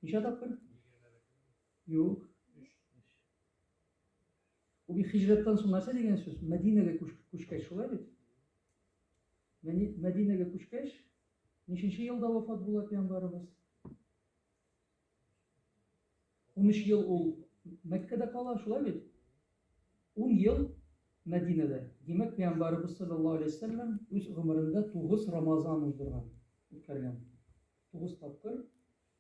Ничә тапкыр? Юк. У бит хижраттан соң нәрсә дигән сүз? Мәдинәгә күчкәч шулай бит. Мәдинәгә күчкәч, ниченче елда вафат була пәйгамбәрбез? 13 ел ул Мәккәдә кала, шулай бит? 10 ел Мәдинәдә. Димәк, пәйгамбәрбез саллаллаһу алейһи ва саллям үз гомерендә 9 Рамазан уздырган, үткәргән. 9 тапкыр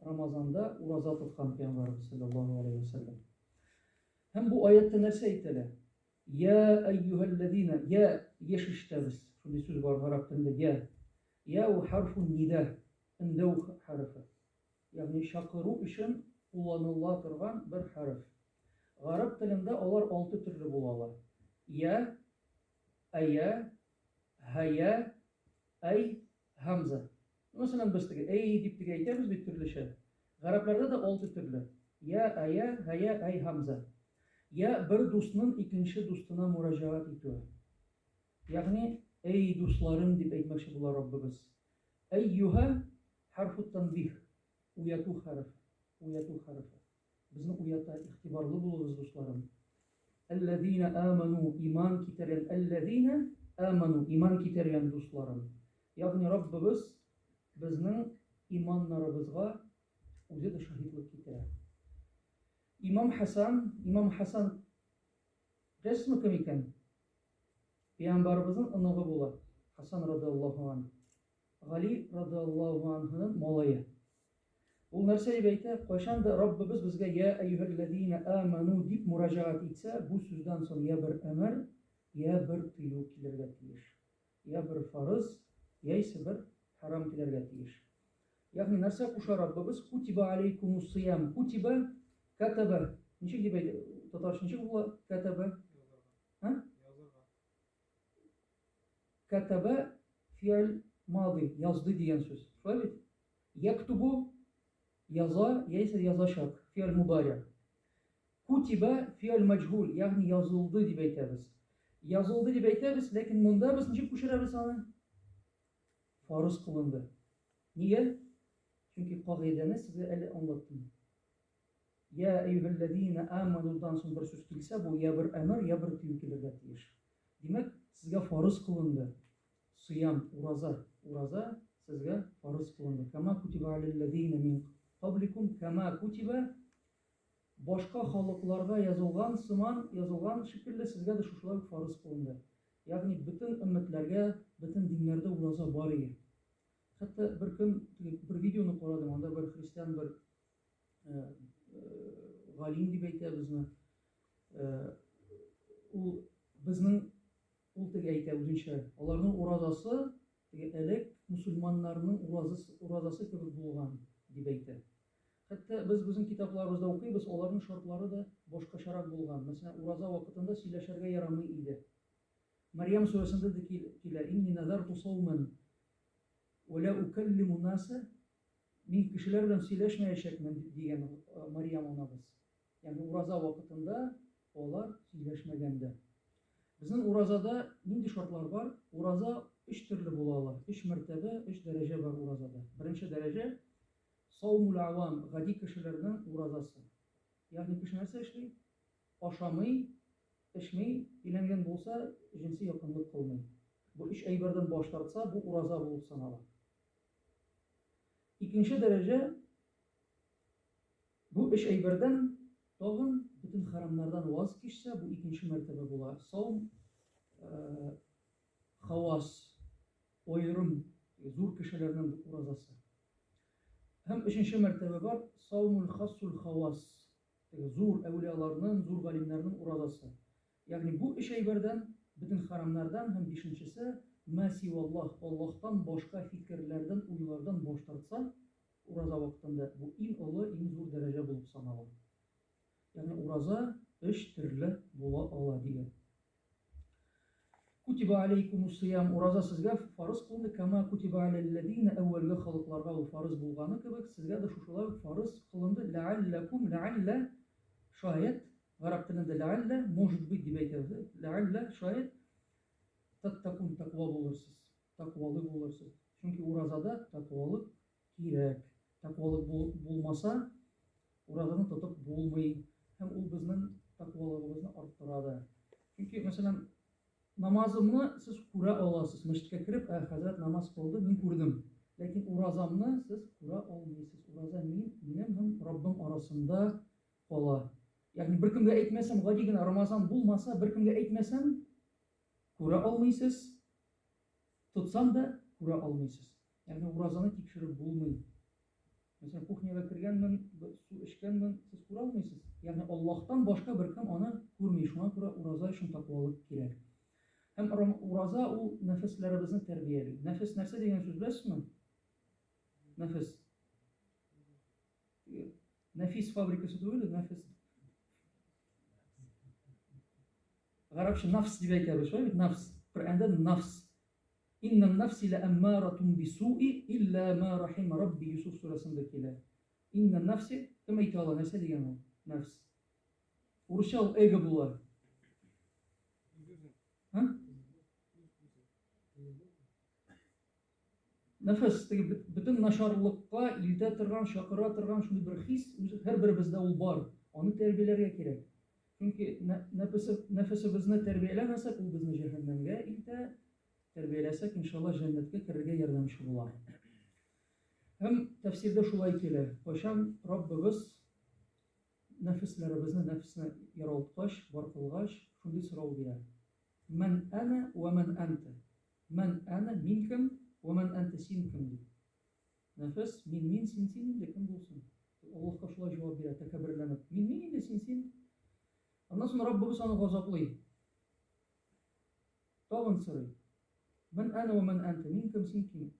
Рамазанда ураза тоткан пәйгамбәрбез саллаллаһу алейһи ва саллям. Һәм бу аятта нәрсә әйтелә? Я айюхаллазина, я ешиштәбез. Шундый сүз бар гарәп телендә я. Я у харфун нида, индәү харфы. Ягъни чакыру өчен кулланыла торган бер харф. Гарәп телендә алар 6 төрле булалар. Я, ая, хая, ай, хамза. Мәсәлән, без теге ай дип теге әйтәбез бит төрлечә. Гарәпләрдә дә 6 төрле. Я, ая, хая, ай, хамза. Я бер дустның икенче дустына мөрәҗәгать итүе. Ягъни эй дусларым дип әйтмәкче була Раббыбыз. Айюха харфу танбих. Уяту харф. Уяту харф. Безне уята, игътибарлы булыгыз дусларым. Аллазина аману, иман китергән. Аллазина аману, иман китергән дусларым. Ягъни Раббыбыз безнең иманнарыбызга үзе дә шаһидлык китерә. Имам Хасан рәсме кем икән? Пәйгамбәрбезнең оныгы була. Хасан радиллаһу анһу. Гали радиллаһу анһуның малае. Ул нәрсә дип әйтә? Кайчан да Раббыбыз безгә я айюхаллазина аману дип мөрәҗәгать итсә, бу сүздән соң я бер әмер, я бер тыю килергә тиеш. Я бер фарыз, яисә бер харам килергә тиеш. Ягъни нәрсә куша Раббыбыз? Кутиба алейкумус сиям. Кутиба катаба. Ничек дип әйтә? Татарча ничек була? Катаба. Катаба фи'л мади, язды дигән сүз. Шулай бит? Яктубу яза, яисә язачак, фи'л мудари. Кутиба фи'л маҗһул, ягъни язылды дип әйтәбез. Язылды дип әйтәбез, ләкин монда без ничек күчерәбез аны? Фарыз кылынды. Нигә? Чөнки кагыйдәне сезгә әле аңлаттым. Я айюхаллазина аманудан соң бер сүз килсә, бу я бер әмер, я бер тыю килергә тиеш. Димәк, сезгә фарыз кылынды. Сиям, ураза сезгә фарыз кылынды. Кама кутиба аллазина мин кабликум, кама кутиба башка халыкларга язылган сыман, язылган шикелле сезгә дә шушылай фарыз кылынды. Ягъни бөтен өммәтләргә, бөтен диннәрдә ураза бар иде. Хәтта бер видеоны карадым, анда бер христиан бер галим дип әйтәбезме? Ул безнең теге әйтә үзенчә, аларның уразасы теге элек мусульманнарның уразасы кебек булган дип әйтә. Хәтта без безнең китапларыбызда укыйбыз, аларның шартлары да башкачарак булган. Мәсәлән, ураза вакытында сөйләшергә ярамый иде. Марьям сүрәсендә дә килә: "Инни назарту сawman ва ла укаллиму наса", мин кешеләр белән сөйләшмәячәкмен дигән Марьям анабыз. Ягъни ураза вакытында алар сөйләшмәгәндә. Безнең уразада нинди шартлар бар? Ураза 3 төрле була ала. 3 мәртәбә, 3 дәрәҗә бар уразада. Беренче дәрәҗә саумул авам, гади кешеләрнең уразасы. Ягъни кеше нәрсә эшли? Ашамый, эчмей, өйләнгән булса, җинси якынлык кылмый. Бу 3 әйбердән баш тартса, бу ураза булып санала. Икенче дәрәҗә бу 3 әйбердән тагын бөтен харамнардан ваз кичсә, бу икенче мәртәбә була. Саум хавас, ойрым, зур кешеләрнең уразасы. Һәм өченче мәртәбә бар, саумул хассул хавас, зур әүлияларның, зур галимнәрнең уразасы. Ягъни бу 3 әйбердән, бөтен харамнардан һәм бишенчесе маси валлаһ, Аллаһтан башка фикерләрдән, уйлардан баш тартса, ураза вакытында бу иң олы, иң зур дәрәҗә булып санала. Ягъни ураза 3 төрле була ала дигән. Кутиба алейкумус сиям, ураза сезгә фарыз кылынды, кама кутиба аллазина, әүвәлге халыкларга ул фарыз булганы кебек, сезгә дә шушылай фарыз кылынды. Лааллакум, лаалла шаят, гарәп телендә лаалла, может быть дип әйтәбез. Лаалла шаят таттакун, таква булырсыз, таквалы булырсыз. Чөнки уразада таквалык кирәк. Таквалык булмаса, уразаны тотып булмый, һәм ул безнең тақвалыгыбызны арттырады. Чөнки, мәсәлән, намазымны сез күрә аласыз. Мәчеткә кереп, хәзрәт намаз кылды, мин күрдем. Ләкин уразамны сез күрә алмыйсыз. Ураза минем һәм Раббым арасында кала. Ягъни беркемгә әйтмәсәм, гади генә Рамазан булмаса, беркемгә әйтмәсәм, күрә алмыйсыз. Тотсам да күрә алмыйсыз. Ягъни уразаны тикшереп булмый. Мәсәлән, кухняга кергәнмен, су эчкәнмен, сез күрә алмыйсыз. Ягъни Аллаһтан башка беркем аны күрми. Шуңа күрә ураза өчен тақвалык кирәк. Һәм ураза ул нәфесләребезне тәрбияли. Нәфес нәрсә дигән сүз беләсезме? Нәфес. Нәфис фабрикасы түгел, нәфес. Гарәпчә нафс дип әйтәбез, шулай бит? Нафс. Коръәндә нафс. Иннан нафси ләәммаратун бисуи илля ма рахима рабби Юсуф сурасында килә. Иннан нафси кем әйтә ала? Нәрсә дигән ул? Нафс. Урысча ул эго була. Нәфес, бөтен начарлыкка илтә торган, чакыра торган шундый бер хис һәрберебездә ул бар. Аны тәрбияләргә кирәк. Чөнки нәфесебезне тәрбияләмәсәк, ул безне җәһәннәмгә илтә. Тәрбияләсәк, иншалла, җәннәткә керергә ярдәмче була. Һәм тәфсирдә шулай килә. Кайчан Раббыбыз нәфесләребезне, нәфесне яралткач, бар кылгач, шундый сорау бирә. Мен ана ва мен анта. Мен ана, мин кем, ва мен анта, син кем. Нәфес, мин, син инде кем булсын? Аллаһка шулай җавап бирә, тәкәбберләнеп. Мин инде, син. Аннан соң Раббыбыз аны газаплый. Тагын сорый. Мен ана ва мен анта, мин кем, син кем.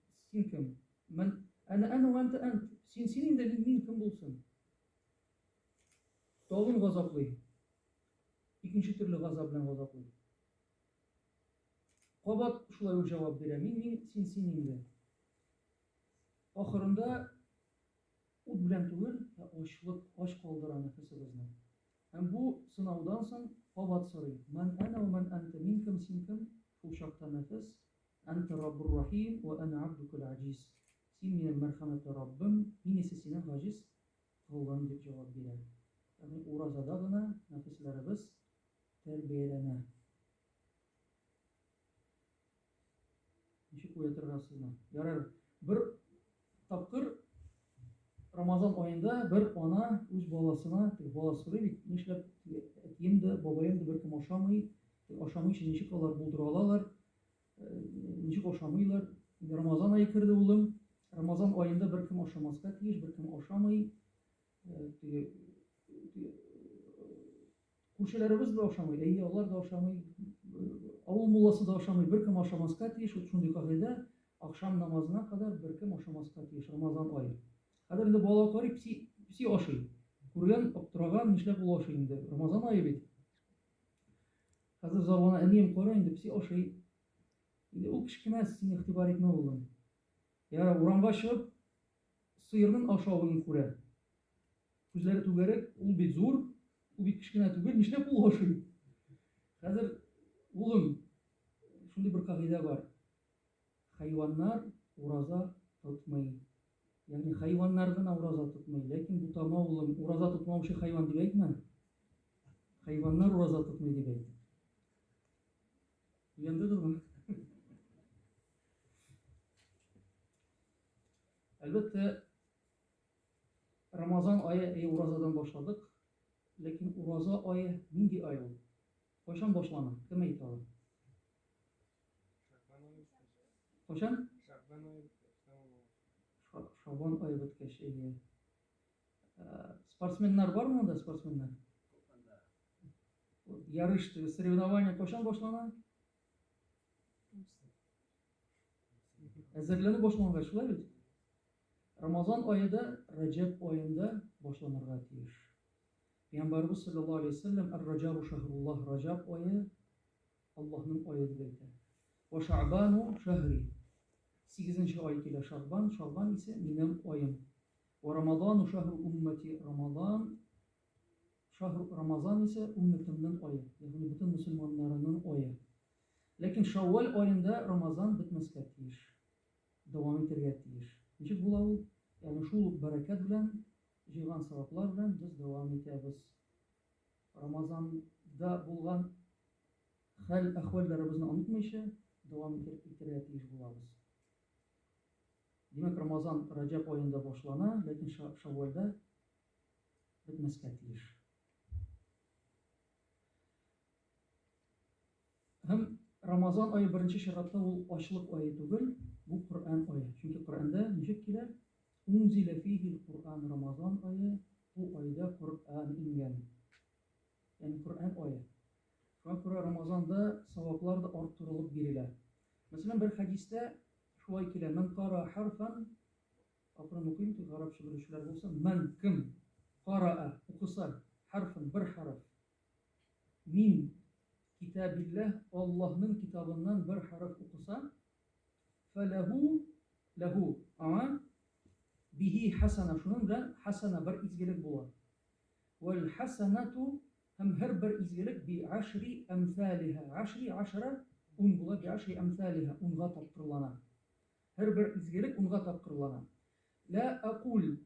Мен ана ва анта. Син инде, мин кем булсын? Тагын газаплый. Икенче төрле газап белән газаплый. Кабат шулай ук җавап бирә. Мин, син инде. Ахырында ут белән түгел, ачлык, ач калдыра нәфесебезне. Һәм бу сынаудан соң кабат сорый. Мен ана ва мен анта, мин кем, син кем? Шул чакта нәфес, анта Раббур Рахим ва ана абдукал аҗиз. Син минем мәрхәмәтле Раббым, мин исә синең гаҗиз кылган дип җавап бирә. Ягъни уразада гына нәфесләребез тәрбияләнә. Ничек уя торгансызмы? Ярар, бер тапкыр Рамазан аенда бер ана үз баласына, баласы бит, нишләп әтиемдә, бабаемдә беркем ашамый, ашамыйча ничек алар булдыра алалар? Ничек ашамыйлар? Рамазан ае керде улым. Рамазан аенда беркем ашамаска тиеш, беркем ашамый. Күршеләребез дә ашамый, әйе, алар да ашамый. Авыл мулласы да ашамый, беркем ашамаска тиеш, шундый кагыйдә, акшам намазына кадәр беркем ашамаска тиеш Рамазан ае. Хәзер инде бала карый, пси ашый. Күргән, аптыраган, нишләп ул ашый инде? Рамазан ае бит. Хәзер зарлана, әнием кара инде пси ашый. Инде ул кичкенә, син игътибар итмә улым. Ярар, урамга чыгып, сыерның ашавын күрә. Күзләре түгәрәк, ул бит зур, ул бит кичкенә түгел, нишләп ул ашый? Хәзер улым, шундый бер кагыйдә бар. Хайваннар ураза тотмый. Ягъни хайваннар гына ураза тотмый, ләкин бу тама улым, ураза тотмаучы хайван дип әйтмә. Хайваннар ураза тотмый дип әйт. Уяндыгызмы? Әлбәттә, Рамазан ае уразадан башладык, ләкин ураза ае нинди ай ул? Кайчан башлана? Кем әйтә ала? Кайчан? Шабан ае беткәч, әйе. Спортсменнар бармы монда, спортсменнар? Ярыш, соревнования кайчан башлана? Әзерләнү башлангач, шулай бит? Рамазан аеда, Раҗаб аенда башланырга тиеш. Пәйгамбәрбез саллаллаһу алейһи ва саллям, ар-Раҗабу шаһруллаһ, Раҗаб ае Аллаһның ае дип әйтә. Ва Шәгъбану шәһри. 8нче ай килә Шәгъбан, Шәгъбан исә минем аем. Ва Рамазану шәһру уммати, Рамазан исә умматымның ае, ягъни бөтен мөселманнарның ае. Ләкин Шәввал аенда Рамазан бетмәскә тиеш. Дәвам итәргә тиеш. Ничек була ул? Ягъни шул бәрәкәт белән җыйган саваплар белән без дәвам итәбез. Рамазанда булган хәл әхвальләребезне онытмыйча дәвам итәргә тиеш булабыз. Димәк, Рамазан Раҗаб аенда башлана, ләкин Шаввалда бетмәскә тиеш. Һәм Рамазан ае беренче чиратта ул ачлык ае түгел, бу Коръән ае. Чөнки Коръәндә ничек килә? Унзила фиһи Коръән, Рамазан ае, бу айда Коръән ингән. Ягъни Коръән ае. Шуңа күрә Рамазанда саваплар да арттырылып бирелә. Мәсәлән, бер хәдистә шулай килә: "Мен кара харфан", акрын укыйм, гарапча белүчеләр булса, "Мен кем караа", укыса, харфан бер харф. Мин китабилләh, Аллаһның китабыннан бер харф укыса, фалаху лаху, аңа биһи хасана, шуның белән хасана бер изгелек була. Вал хасанату, һәм һәр бер изгелек би ашри амсалиха. Ашри ашра 10 була, би ашри амсалиха 10-га тапкырлана. Һәр бер изгелек 10-га тапкырлана. Ла aqul,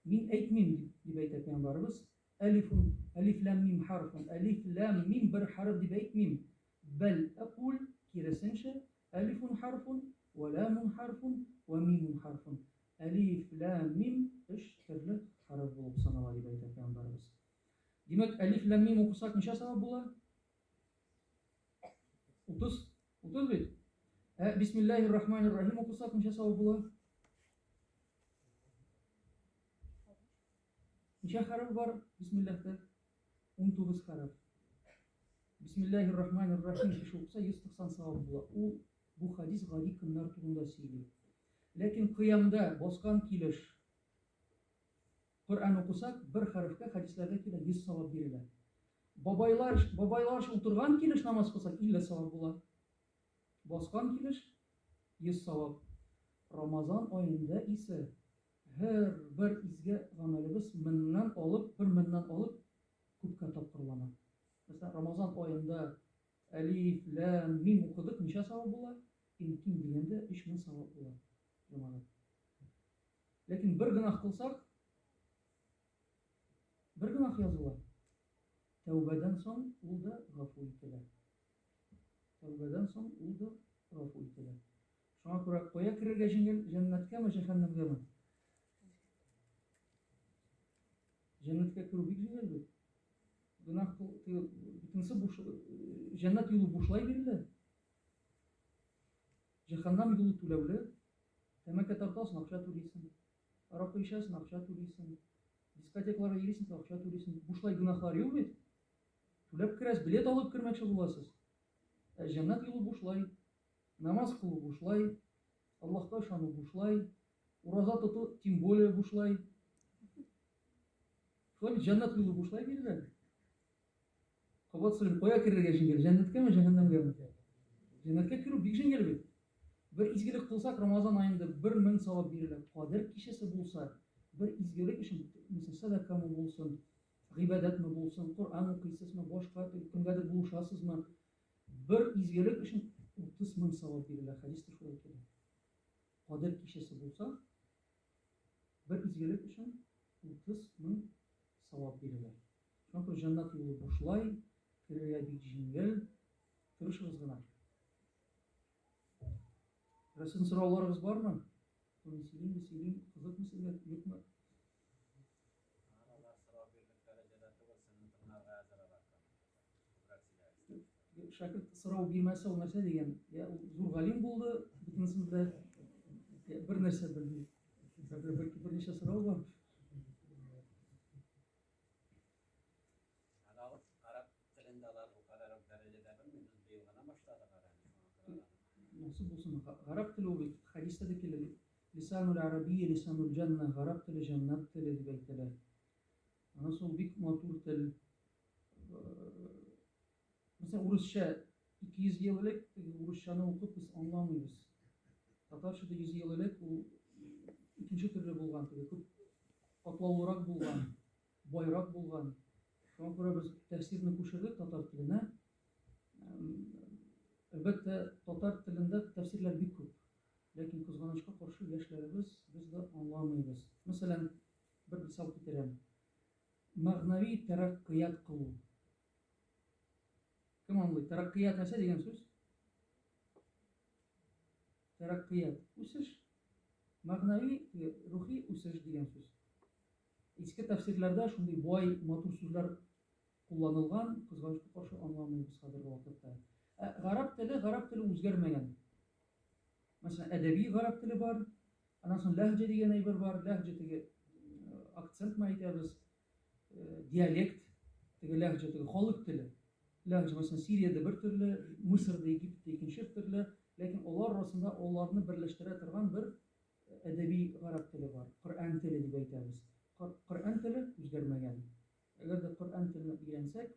мин әйтмим дип әйтә Пәйгамбәрбез. Алифун, алиф лам мим харфун, алиф лам мим бер харф дип әйтмим. Бәл aqul, киресенчә, алифун харфун, ва ламун харфун, ва мимун харфун. Алиф лам мим 3 төрле харф булып санала дип әйтә Пәйгамбәрбез. Димәк, алиф лам мим укысак ничә савап була? 30. 30 бит. Бисмиллаһир-рахманир-рахим укысак ничә савап була? Ничә харф бар бисмиллаһтә? 19 харф. Бисмиллаһир-рахманир-рахим кеше укыса 190 савап була. Ул бу хадис гади көннәр турында сөйли. Ләкин кыямда баскан килеш Коръән укысак, бер харфкә хадисләрдә килә 100 савап бирелә. Бабайлар утырган килеш намаз кылсак 50 савап була. Баскан килеш 100 савап. Рамазан аенда исә һәр бер изге гамәлебез меннән алып, бер меннән алып күпкә тапкырлана. Мәсәлән, Рамазан аенда алиф лам мим укыдык, ничә савап була? Ким дигәндә 3000 савап була. Җомада. Ләкин бер гынах кылсак, бер гынах языла. Тәүбәдән соң ул да гафу ителә. Тәүбәдән соң ул да гафу ителә. Шуңа күрә кая керергә җиңел? Җәннәткәме, җәһәннәмгәме? Җәннәткә керү бик җиңел бит. Гынах битенсе буш, җәннәт юлы бушлай бирелә. Җәһәннәм юлы түләүле. Тәмәке тартасың, акча түлисең. Аракы ичәсең, акча түлисең. Дискотекаларга йөрисең, акча түлисең. Бушлай гынахлар юк бит. Түләп керәсез, билет алып кермәкче буласыз. Җәннәт юлы бушлай. Намаз кылу бушлай. Аллаһка ышану бушлай. Ураза тоту тем более бушлай. Шулай бит җәннәт юлы бушлай бирелә. Кабат сорыйм, кая керергә җиңел? Җәннәткәме, җәһәннәмгәме? Җәннәткә керү бик җиңел бит. Бер изгелек кылсак, Рамазан аенда 1000 савап бирелә. Кадер кичәсе булса, бер изгелек өчен, мисал садакамы булсын, гыйбадәтме булсын, Коръән укыйсызмы, башка кемгәдер булышасызмы, бер изгелек өчен 30 000 савап бирелә. Хадистә шулай килә. Кадер кичәсе булса, бер изгелек өчен 30 000 савап бирелә. Шуңа күрә җәннәт юлы бушлай, керергә бик җиңел. Тырышыгыз гына. Рәсем сорауларыгыз бармы? Сөйлим, кызыкмы сезгә, юкмы? Шәкерт сорау бирмәсә, ул нәрсә дигән? Я зур галим булды, бөтенесен белә. Бер нәрсә белми. Берничә сорау бар. Араб телендә алар бу кадәр дәрәҗәдә белми, без быел гына башладык араны. Nasıl bulsun? Arap dili o hadiste de kele lisanul arabiyye lisanul cennet, Arap dili cennet dili diye belirtiler. Nasıl bik matur dil. Mesela Rusça 200 yıllık Rusçanı okup biz anlamıyoruz. Tatarça'da 100 yıllık o ikinci türlü bulgan tabi. Çok atlaurak bulgan, bayrak bulgan. Şuna göre biz tefsirini kuşadık Tatar diline. Әлбәттә, татар телендә тәфсирләр бик күп. Ләкин кызганычка каршы яшьләребез без дә аңламыйбыз. Мәсәлән, bir misal китерәм. Мәгънәви тәрәккыят кылу. Кем аңлый? Тәрәккыят нәрсә дигән сүз? Тәрәккыят үсеш. Мәгънәви рухи үсеш дигән сүз. Иске тәфсирләрдә шундый бай матур сүзләр кулланылган, кызганычка каршы аңламыйбыз хәзерге вакытта. Гарәп теле үзгәрмәгән. Мәсәлән, әдәби гарәп теле бар, аннан соң ләһҗә дигән әйбер бар, ләһҗә теге акцент ма әйтәбез, диалект, теге ләһҗә теге халык теле. Ләһҗә мәсәлән Сириядә бер төрле, Мисырда, Египтта икенче төрле, ләкин алар арасында аларны берләштерә торган бер әдәби гарәп теле бар. Коръән теле дип әйтәбез. Коръән теле үзгәрмәгән. Әгәр дә Коръән телен өйрәнсәк,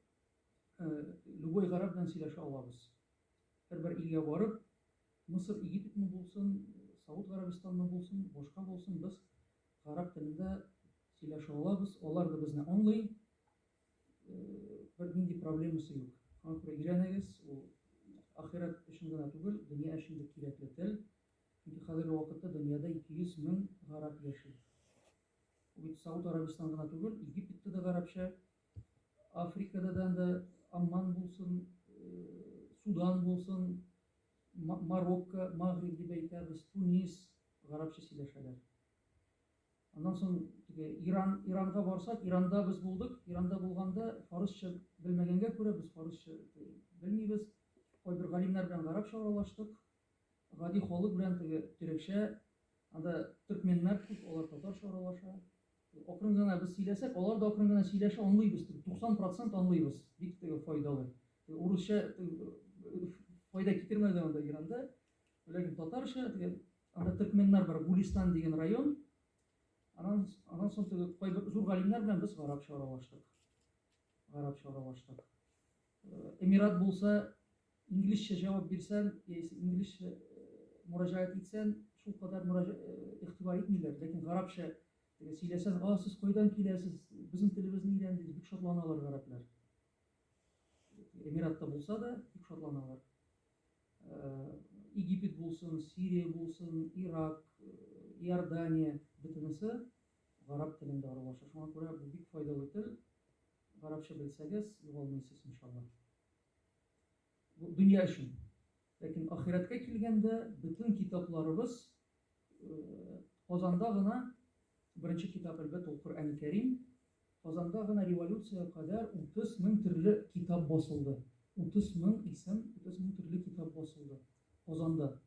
любой гарәп белән сөйләшә алабыз. Һәрбер илгә барып, Мисыр, Египетме булсын, Сауд Гарәбистанны булсын, башка булсын, без гарәп телендә сөйләшә алабыз. Алар да безне аңлый. Бер нинди проблемасы юк. Аңа күрә өйрәнегез, ул ахират өчен генә түгел, дөнья өчен дә кирәкле тел. Чөнки хәзерге вакытта дөньяда 200 мең гарәп яши. Бит Сауд Арабистан гына түгел, Египетта да гарәпчә, Африкада да Амман булсын, Судан булсын, Марокко, Магриб дип әйтәбез, Тунис гарәпчә сөйләшәләр. Аннан соң Иранга барсак, Иранда без булдык. Иранда булганда фарысча белмәгәнгә күрә без фарысча белмибез. Кайбер галимнәр белән гарәпчә аралаштык. Гади халык белән төрекчә, анда төркменнәр күп, алар татарча аралаша. Акрын гына без сөйләсәк, алар да акрын гына сөйләшә, аңлыйбыз. 90% аңлыйбыз. Бик файдалы. Урысча файда китермәде анда Иранда. Ләкин татарча, анда төркменнәр бар, Гулистан дигән район. Аннан соң кайбер зур галимнәр белән без гарәпчә аралаштык. Эмират булса, инглизчә җавап бирсәң, яисә инглизчә мөрәҗәгать итсәң, шул кадәр игътибар итмиләр. Ләкин гарәпчә сөйләсәң, сез кайдан киләсез? Безнең телебезне өйрәндегез, бик шатланалар гарәпләр. Эмиратта булса да бик шатланалар. Египет булсын, Сирия булсын, Ирак, Иордания, бөтенесе гарәп телендә аралаша. Шуңа күрә бу бик файдалы тел. Гарәпчә белсәгез, югалмыйсыз иншаллах. Бу дөнья өчен. Ләкин ахиратка килгәндә бөтен китапларыбыз Казанда гына беренче китап әлбәттә ул Коръән Кәрим. Казанда гына революция кадәр 30 мең төрле китап басылды. 30 мең исем, 30 мең төрле китап басылды Казанда.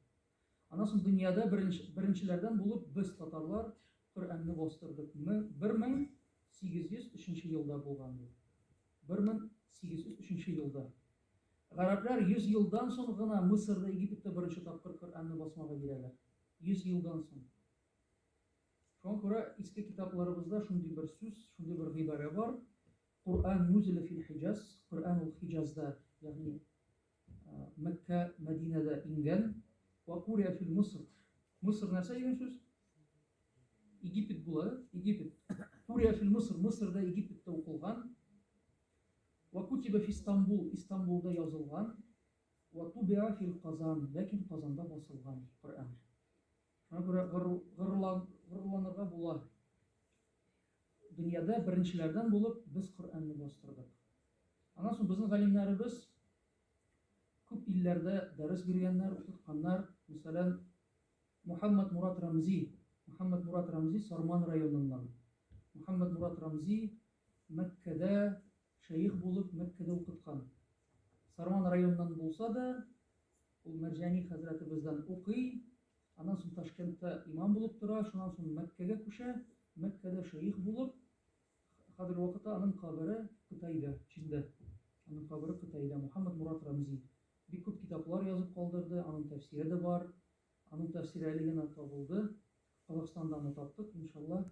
Аннан соң дөньяда беренчеләрдән булып без татарлар Коръәнне бастырдык. 1803 елда булган бу. 1803 елда. Гарәпләр 100 елдан соң гына Мисырда, Египетта беренче тапкыр Коръәнне басмага бирәләр. 100 елдан соң. Шуңа күрә иске китапларыбызда шундый бер сүз, шундый бер гыйбарә бар. Коръән нузила фил Хиҗаз, Коръән ул Хиҗазда, ягъни Мәккә, Мәдинәдә ингән. Ва курия фил Миср. Миср нәрсә дигән сүз? Египет була, Египет. Курия фил Миср, Мисырда, Египетта укылган. Ва кутиба фи Истанбул, Истанбулда язылган. Ва тубиа фил Казан, ләкин Казанда басылган Коръән. Шуңа күрә горурланырга була. Дөньяда беренчеләрдән булып без Коръәнне бастырдык. Аннан соң безнең галимнәребез күп илләрдә дәрес биргәннәр, укытканнар. Мәсәлән, Мухаммад Мурат Рамзи Сарман районыннан. Мухаммад Мурат Рамзи Мәккәдә шәйх булып, Мәккәдә укыткан. Сарман районыннан булса да, ул Мәрҗани хәзрәтебездән укый. Аннан соң Ташкентта имам булып тора, шуннан соң Мәккәгә күчә, Мәккәдә шәйх булып, хәзерге вакытта аның кабере Кытайда, Чиндә. Аның кабере Кытайда, Мухаммад Мурат Рамзи. Бик күп китаплар язып калдырды, аның тәфсире дә бар. Аның тәфсире әле генә табылды. Казакстанда аны таптык, иншаллах,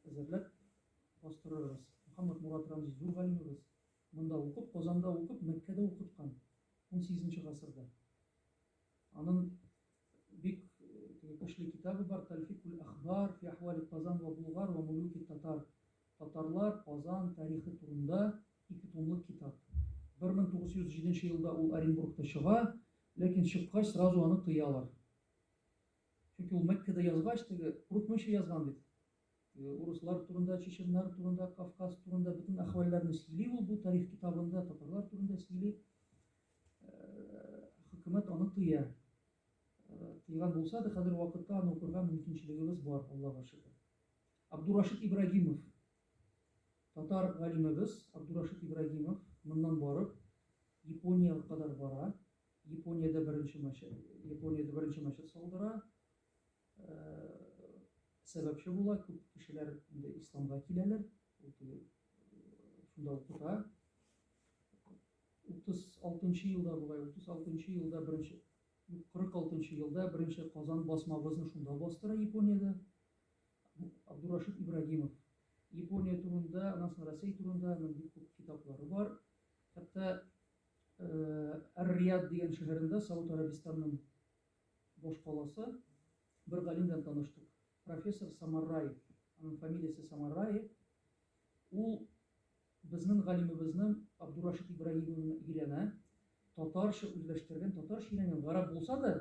әзерләп бастырырбыз. Мухаммад Мурат Рамзи зур галимыбыз. Монда укып, Казанда укып, Мәккәдә укыткан 18 гасырда. Аның бик көчле китабы бар, Талфикул Ахбар фи ахвали Казан ва Булгар ва мулуки татар. Татарлар Казан тарихы турында 2 томлык китап. 1907 елда ул Оренбургта чыга, ләкин чыккач сразу аны тыялар. Чөнки ул Мәккәдә язгач, теге урысча язган бит. Урыслар турында, чеченнар турында, Кавказ турында бүтән әхвалләрне сөйли ул бу тарих китабында, татарлар турында сөйли. Хөкүмәт аны тыя. Тыйган булса да хәзер вакытта аны укырга мөмкинчелегебез бар, Аллаһка шөкер. Абдурашид Ибрагимов, татар галимебез Абдурашид Ибрагимов моннан барып Япониягә кадәр бара. Япониядә беренче мәчет салдыра. Сәбәпче була, күп кешеләр инде исламга киләләр. Шунда укыта. 36 елда бугай, 36 елда беренче 46 елда беренче Казан басмабызны шунда бастыра Япониядә. Абдурашид Ибрагимов. Япония турында, аннан Россия турында бик күп китаплары бар. Хәтта Ар-Рияд дигән шәһәрендә Сауд Арабистанның баш каласы бер галим белән таныштык. Профессор Самарраев, аның фамилиясе Самарраев. Ул безнең галимебезнең Абдурашид Ибрагимовны өйрәнә. Татарча үзләштергән, татарча өйрәнгән, гарәп булса да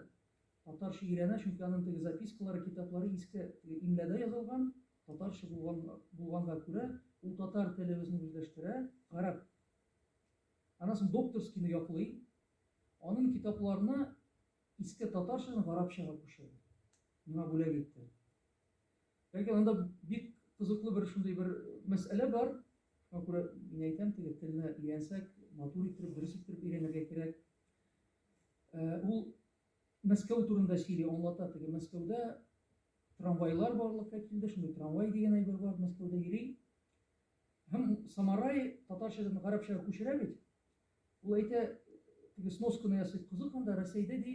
татарча өйрәнә, чөнки аның теге запискалары, китаплары иске имләдә язылган. Татарча булганга күрә, ул татар телебезне үзләштерә, гарәп. Аннан соң докторскийны яклый. Аның китапларына иске татарчаны гарәпчәгә күчерә. Миңа бүләк итте. Ләкин анда бик кызыклы бер шундый бер мәсьәлә бар. Шуңа күрә мин әйтәм, теге телне өйрәнсәк, матур итеп, дөрес итеп өйрәнергә кирәк. Ул Мәскәү турында сөйли, аңлата. Теге Мәскәүдә трамвайлар барлыкка килде, шундый трамвай дигән әйбер бар Мәскәүдә йөри. Һәм Самарай татарчадан гарәпчәгә күчерә бит. Ул әйтә, теге сносканы ясый, кызык анда Россиядә ди,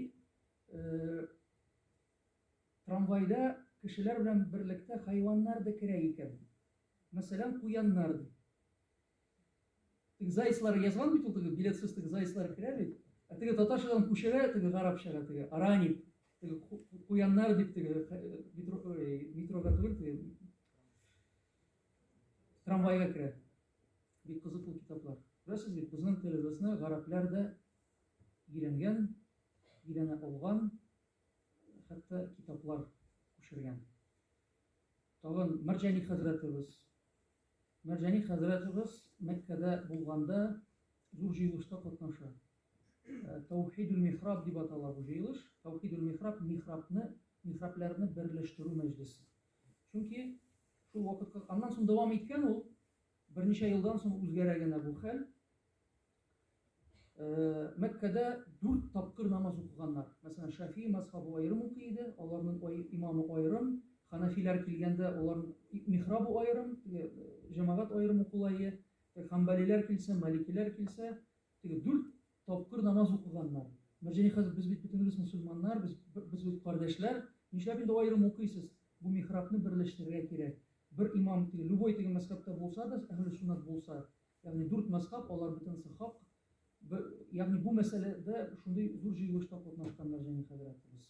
трамвайда кешеләр белән берлектә хайваннар да керә икән. Мәсәлән, куяннар ди. Теге зайслар язган бит ул, теге билетсыз теге зайслар керә бит. Теге татарчадан күчерә, теге гарәпчәгә, теге аранип, теге куяннар дип, теге метрога түгел, теге трамвайга керә. Бик кызыклы китаплар. Беләсез бит, безнең телебезне гарәпләр дә өйрәнгән, өйрәнә алган, хәтта китаплар күчергән. Тагын Мәрҗани хәзрәтебез. Мәрҗани хәзрәтебез Мәккәдә булганда зур җыелышта катнаша. Таухидул Михраб дип атала бу җыелыш. Таухидул Михраб михрабларны берләштерү мәҗлесе. Чөнки шул вакытка аннан соң дәвам иткән ул, берничә елдан соң үзгәрә генә бу хәл. Мәккәдә 4 тапкыр намаз укыганнар. Мәсәлән, Шафии мазхабы аерым укый иде, аларның имамы аерым, Ханафилар килгәндә аларның михрабы аерым, җәмәгать аерым укылайы, Ханбалилар килсә, Маликилар килсә, 4 тапкыр намаз укыганнар. Мәрҗани хәзрәт, без бит бөтенебез мусульманнар, без бит кардәшләр, нишләп инде аерым укыйсыз? Бу михрабны берләштерергә кирәк. Бер имам, любой теге мәзһәбтә булса да, әһле суннат булса, ягъни 4 мәзһәб, алар бөтенсе хак. Ягъни бу мәсьәләдә шундый зур җыелышта катнашкан Мәрҗани хәзрәтебез.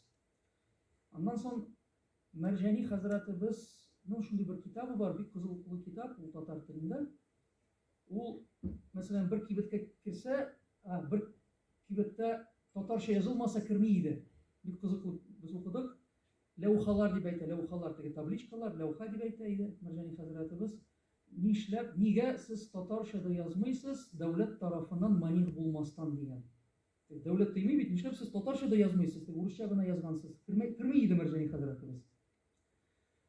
Аннан соң Мәрҗани хәзрәтебезнең шундый бер китабы бар, бик кызыклы китап, ул татар телендә. Ул, мәсәлән, бер кибеткә кирсә, бер кибеттә татарча язылмаса керми иде. Бик кызыклы, без укыдык. Ләухалар дип әйтә, ләухалар, теге табличкалар, ләуха дип әйтә иде Мәрҗани хәзрәтебез. Нишләп, нигә сез татарчада язмыйсыз, дәүләт тарафыннан маних булмастан дигән. Дәүләт тыймый бит, нишләп сез татарчада язмыйсыз, урысча гына язгансыз. Керми иде Мәрҗани хәзрәтебез.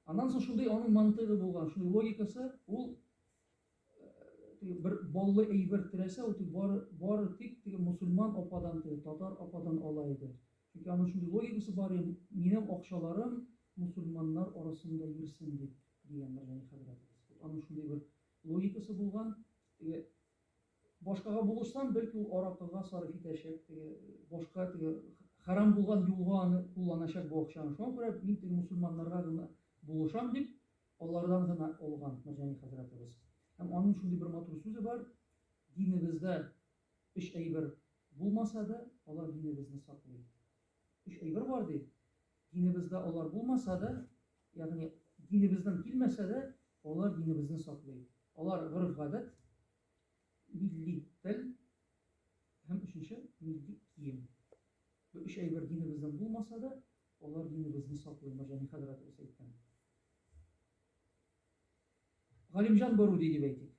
Аннан соң шундый аның мантыгы булган, шундый логикасы, ул бер баллы әйбер теләсә, ул бары тик теге мусульман ападан, татар ападан ала иде. Чөнки аның шундый логикасы бар, минем акчаларым мусульманнар арасында йөрсен дип дигән Мәрҗани хәзрәтебез. Аның шундый бер логикасы булган. Башкага булышсам, бәлки ул аракыга сарыф итәчәк, башка харам булган юлга аны кулланачак бу акчаны. Шуңа күрә мин теге мусульманнарга гына булышам дип, алардан гына алган Мәрҗани хәзрәтебез. Һәм аның шундый бер матур сүзе бар: динебездә 3 әйбер булмаса да, алар динебезне саклый. 3 әйбер бар ди. Динебездә алар булмаса да, ягъни динебездән килмәсә дә, алар динебезне саклый. Алар гырыф-гадәт, милли тел һәм өченче милли кием. Бу 3 әйбер динебездән булмаса да, алар динебезне саклый, Мәрҗани хәзрәтебез әйткән. Галимжан Баруди дип әйтик.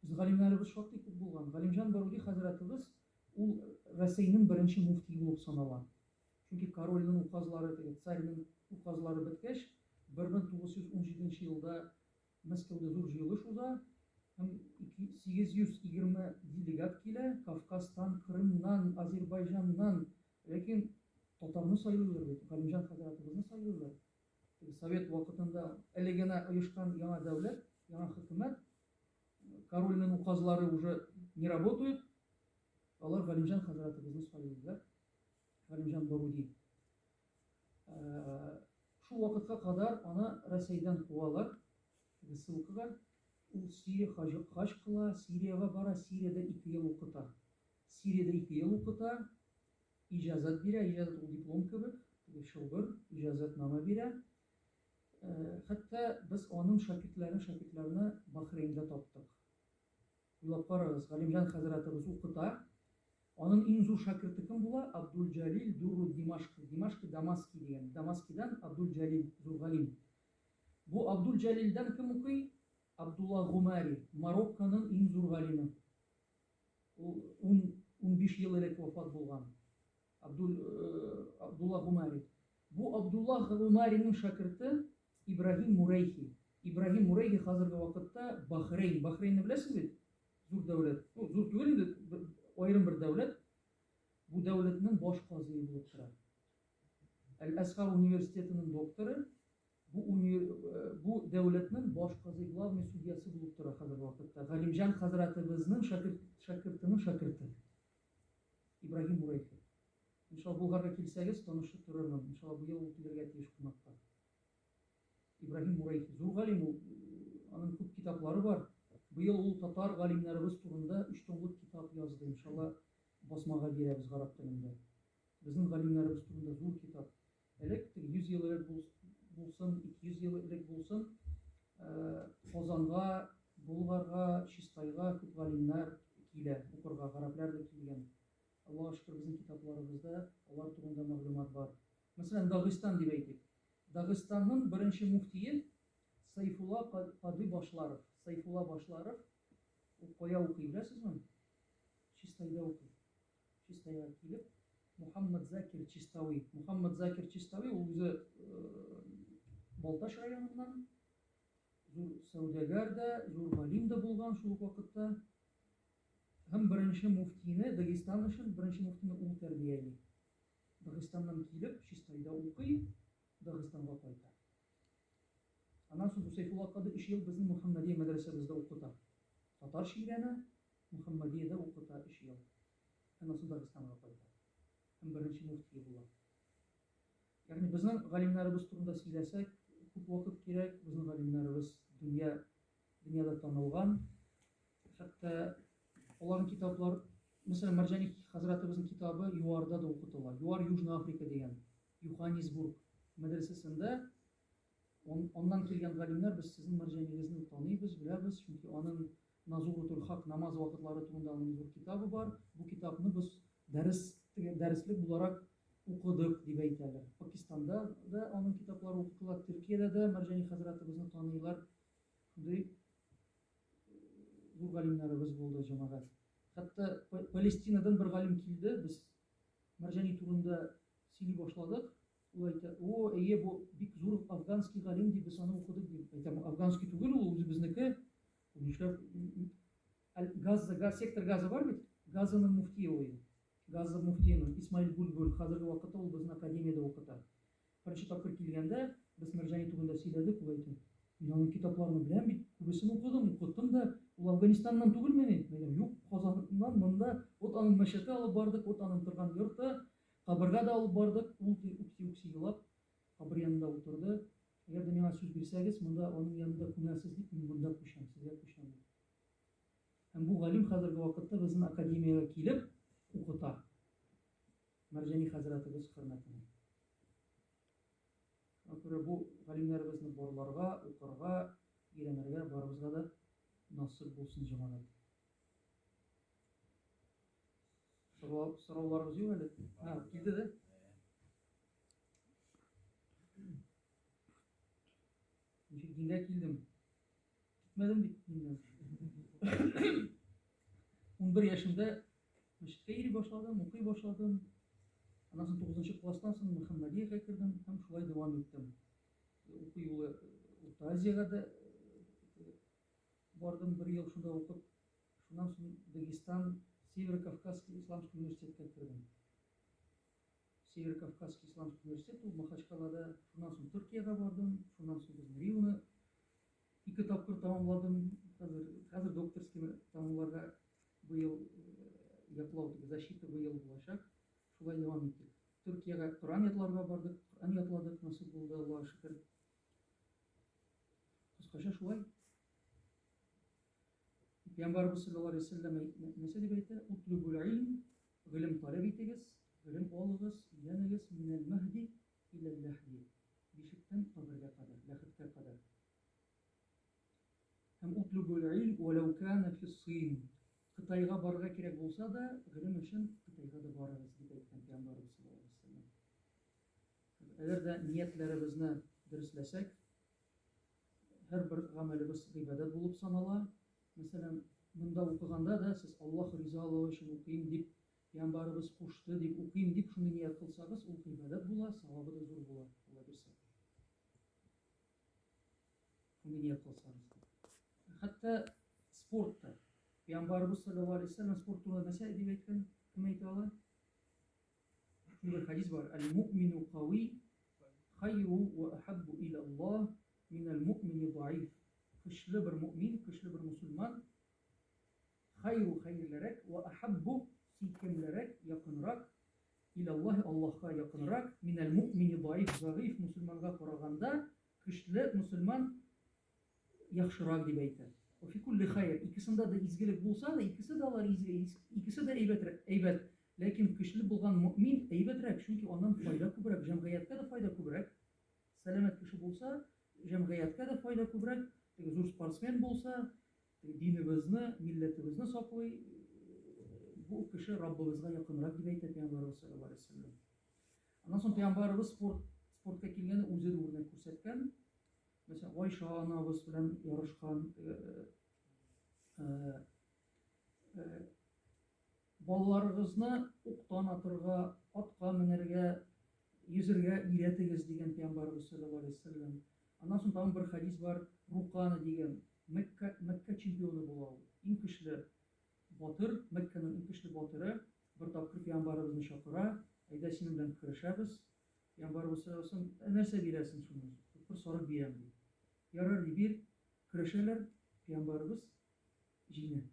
Без галимнәребез шактый күп булган. Галимжан Баруди хәзрәтебез ул Россиянең беренче муфтие булып санала. Чөнки корольнең указлары, царьның указлары беткәч, 1917 елда Мәскәүдә зур җыелыш уза һәм 820 делегат килә Кавказдан, Крымнан, Азербайҗаннан, ләкин татарны сайлыйлар бит, Галимҗан хәзрәтебезне сайлыйлар. Совет вакытында әле генә оешкан яңа дәүләт, яңа хөкүмәт, корольнең указлары уже не работают, алар Галимҗан хәзрәтебезне сайлыйлар, Галимҗан Баруди. Шул вакытка кадәр аны Россиядән куалар, ссылкага. Ул Сирия хаҗ кыла, Сириягә бара, Сириядә 2 ел укыта. Сириядә 2 ел укыта, иҗазат бирә, иҗазат ул диплом кебек, шулбыр, иҗазатнама бирә. Хәтта без аның шакиртләрне Бахрейндә таптык. Уйлап карагыз, Галимҗан хәзрәтебез укыта. Аның иң зур шакирты кем була? Абдул-Җалил Дурру Димашки. Димашки Дамаски дигән. Дамаскидан Абдул-Җалил зур галим. Бу Абдул-Җалилдән кем укый? Абдулла Гумари, Марокконың иң зур галиме. Ул 15 ел элек вафат булган. Абдулла Гумари. Бу Абдулла Гумариның шакирты Ибрахим Мурейхи. Ибрахим Мурейхи хәзерге вакытта Бахрейнне беләсез бит? Зур дәүләт. Зур түгел инде, аерым бер дәүләт. Бу дәүләтнең баш казые булып тора. Әл-Азхар университетының докторы. Бу дәүләтнең баш казый, главный судьясы булып тора хәзерге вакытта. Галимҗан хәзрәтебезнең шакиртының шакирты. Ибрахим Мурейхи. Иншалла Булгарга килсәгез, танышып торырмын. Иншалла бу ел ул килергә тиеш кунакка. Ибрахим Мурейхи. Зур галим ул. Аның күп китаплары бар. Бу ел ул татар галимнәребез турында 3 томлык китап язды. Иншалла басмага бирәбез гарәп телендә. Безнең галимнәребез турында зур китап. Элек 100 ел элек булсын, 200 ел элек булсын, Казанга, Булгарга, Чистайга күп галимнәр килә, укырга гарәпләр дә килгән. Аллаһка шөкер, безнең китапларыбызда алар турында мәгълүмат бар. Мәсәлән, Дагыстан дип әйтик. Дагыстанның беренче муфтие Сайфулла Кады Башларов. Сайфулла Башларов ул кая укый беләсезме? Чистайда укый. Чистайга килеп, Мухаммад Закир Чистауи. Мухаммад Закир Чистауи ул үзе Балташ районыннан, зур сәүдәгәр дә, зур галим дә булган шул вакытта. Һәм беренче муфтине, Дагыстан өчен беренче муфтине ул тәрбияли. Дагыстаннан килеп, Чистайда укый, Дагыстанга кайта. Аннан соң Сайфулла Кады 3 ел безнең Мөхәммәдия мәдрәсәбездә укыта. Татар шигърене Мөхәммәдиядә укыта 3 ел. Аннан соң Дагыстанга кайта. Һәм беренче муфтие була. Ягъни безнең галимнәребез турында сөйләсәк, күп вакыт кирәк. Безнең галимнәребез дөньяда танылган. Хәтта аларның китаплары, мәсәлән, Марҗани хәзрәтебезнең китабы ЮАРда да укытыла. ЮАР Южная Африка дигән, Йоханнесбург мәдрәсәсендә. Оннан килгән галимнәр, без сезнең Марҗанигезне таныйбыз, беләбез, чөнки аның Назурутул Хак намаз вакытлары турында аның зур китабы бар. Бу китапны без дәреслек буларак укыдык дип әйтәләр. Пакистанда да аның китаплары укытыла, Төркиядә дә Марҗани хәзрәтебезне таныйлар. Шундый зур галимнәребез булды җәмәгать. Хәтта Палестинадан бер галим килде, без Марҗани турында сөйли башладык. Ул әйтә: "О, әйе, бу бик зур афганский галим дип без аны укыдык" дип. Әйтәм, афганский түгел, ул үзебезнеке. Нишләп Газа, сектор Газа бар бит? Газаның муфтие ул. Газа муфтиеның Исмаил Бульбуль хәзерге вакытта ул безнең академиядә укыта. Беренче тапкыр килгәндә без Марҗани турында сөйләдек, ул әйтә: "Мин аның китапларын беләм бит, күбесен укыдым да, ул Афганистаннан түгелме ни?" Әйтәм: "Юк, Казаннан, монда вот аның мәчете алып бардык, вот аның торган йорты, кабырга да алып бардык." Ул укси елап, кабыр янында утырды. "Әгәр дә миңа сүз бирсәгез, монда аның янында күнәсез дип, мин монда күчәм, сезгә күчәм." Һәм бу галим хәзерге вакытта безнең академиягә килеп укыта. Марҗани хәзрәтебез хөрмәтенә. Акыры бу галимнәребезне барларга, укырга, өйрәнергә барыбызга да насыйп булсын җәмәгать. Сорауларыгыз юк әле? Килде дә. Ничек дингә килдем? Gitmedim dinden. 11 yaşımda meşritte yeri başladım, okuy başladım. Ondan sonra 9. klasstan sonra Muhammediye'ye girdim. Hem şulay devam ettim. Okuy yolu Orta Aziyaga da bardım, bir yıl şunda okup, şundan sonra Dagestan, Северо-Кавказский İslamsk Üniversitesi'ne girdim. Северо-Кавказский İslamsk Üniversitesi, o Mahaçkala'da, şundan sonra Türkiye'ye bardım, şundan sonra biz Riva'nı 2 tapkır tamamladım. Hazır doktorskiy tamamlarga bu yıl yaklauduk, защита bu yıl bulacak. Şulay devam ettik. Türkiye'ye Kur'an yatlarga bardık, Kur'an yatladık, nasıl buldu Allah'a şükür. Kıskaça şulay. Peygamberimiz sallallahu aleyhi ve sellem nese dep aytdı? Utlubul ilm, ilim talep etiniz, ilim alınız, yanınız minel mahdi ilel lahdi. Bişikten kabirge kadar, lahidge kadar. Hem utlubul ilm velev kana fi's-Sin. Kıtayga barga kerek bolsa da, ilim için Kıtayga da baragız dep aytgan Peygamberimiz sallallahu aleyhi ve sellem. Eğer de niyetlerimizni dürüstlesek, her bir amelimiz ibadet bulup sanala. Mesela bunda okuganda da siz Allah rızalığı için okuyayım deyip, Peygamberimiz koştu deyip okuyayım deyip şunu niyet kılsanız, o ibadet bula, savabı da zor bula bilse. Şunu niyet kılsanız. Hatta sportta, Peygamberimiz sallallahu aleyhi ve sellem sport turunda mesela deyip aytkan, kim aytala? Şunu bir hadis var. El-mu'minu qavi hayru ve ahabbu ilallah minel mu'mini zayıf. Kışlı bir mümin, kışlı bir Müslüman hayırlarek ve ahabbu sikemlerek yakınrak ilallah Allah'a yakınrak minel mu'mini zayıf Müslümana karaganda kışlı Müslüman yaxşırak dep aytdı. O fi kulli hayır. İkisinde de izgilik bulsa da ikisi de alar ikisi de eybet. Lakin kışlı bulgan mümin eybetrek çünkü ondan fayda kubrak, cemiyetke de fayda kubrak. Selamet kişi bulsa cemiyetke de fayda kubrak. Zor sportsmen bolsa, dinimizni, milletimizni saklay, bu kişi Rabbimizga yakınrak dep aytdı Peygamberimiz sallallahu aleyhi ve sellem. Ondan sonra Peygamberimiz sportga kelganda o'zi de o'rnak ko'rsatgan. Mesela Oyşa anabız bilan yarışkan, balalarıngizni o'qdan atırga, atga minerge, yüzürge үйрәтегез degan Peygamberimiz sallallahu aleyhi ve sellem. Ondan sonra tam bir hadis var. Rukani degan Mekka çempionu bulan. En güçlü batır, Mekke'nin en güçlü batırı. Bir tapkır Peygamberimizni çakıra. Ayda senin bilan kırışabız. Peygamberimiz sallallahu aleyhi ve sellem nerse bilesin şunu. Bir soru berem deydi. Yarar bir kırışırlar Peygamberimiz jine.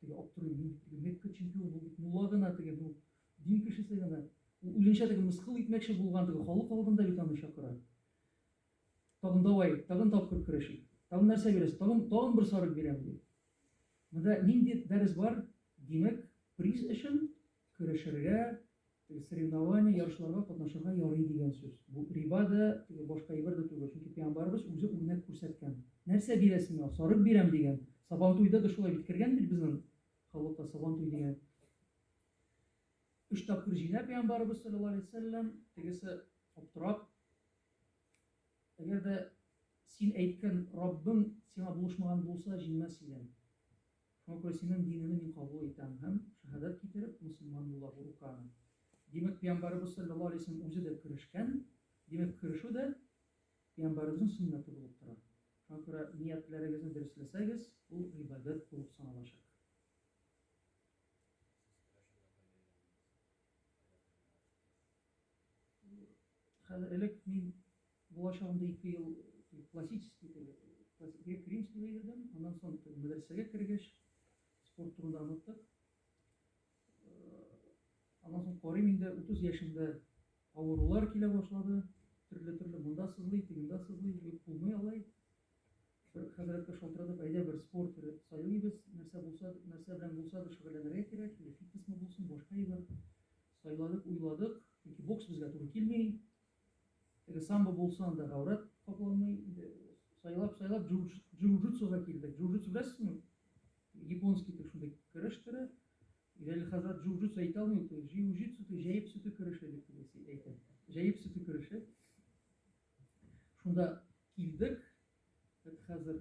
Tege opturayım. Mekke çempionu mullagına tege bu din kişisi gana. Uyunşa tege mıskıl etmekçi bulgan tege halk aldında bir tane çakıra. Tagın davay, tagın tapkır kırışı. Tagın nerse beresiz, tagın bir soru berem deydi. Mında nindi ders var? Demek priz için kırışırga, sırrınavani yarışlarga katnaşırga yarый degan söz. Bu riba da boshqa bir de tugul. Çünkü Peygamberimiz o'zi o'rnak ko'rsatgan. Nerse beresin yo, so'rib berem degan. Sabantoyda da shulay bitkirgan bizning xalqqa Sabantoy degan. 3 tapkır jina Peygamberimiz sallallahu aleyhi ve sellem tegese optirab eğer de sen aytgan Rabbim sana buluşmagan bolsa jinmas ekan. Şuna göre senin dinini men qabul etem hem shahadat keltirib musulmon bo'la urukani. Demek Peygamberimiz sallallahu aleyhi ve sellem o'zi de kırışkan. Demek kırışı da Peygamberimizin sünneti bulup durar. Şuna göre niyetlerinizni dürüstleseniz bu ibadet bulup sanılacak. Elek men bulaşağımda 2 yıl Grek-Rimski'ye girdim. Ondan sonra medresege kirgeç spor turunda anlattık. Ondan sonra Koriminde 30 yaşında avrular kile başladı. Türlü mında sızlıydı, tığında sızlıydı, yok bulmay alay. Hazretle şoltiradıp ayda bir spor türü sayılıyız. Nerse bilen bulsa da şüghelenere gerek. Fitness mi bulsun, boşka bir sayıladık, uyladık. Çünkü boks bizge to'g'ri kelmay. Sambo bulsan da avrat kaplanmay. Sayılab jiu-jitsuga keldik. Jiu-jitsu bilasizmi? Yaponskiy tür shunday kirishtirib. Или Hazrat jiu-jitsu aytolmaydi. Jiu-jitsu jayib suti kirishi deb aytadi. Jayib suti kirishi. Shunda keldik. Hozir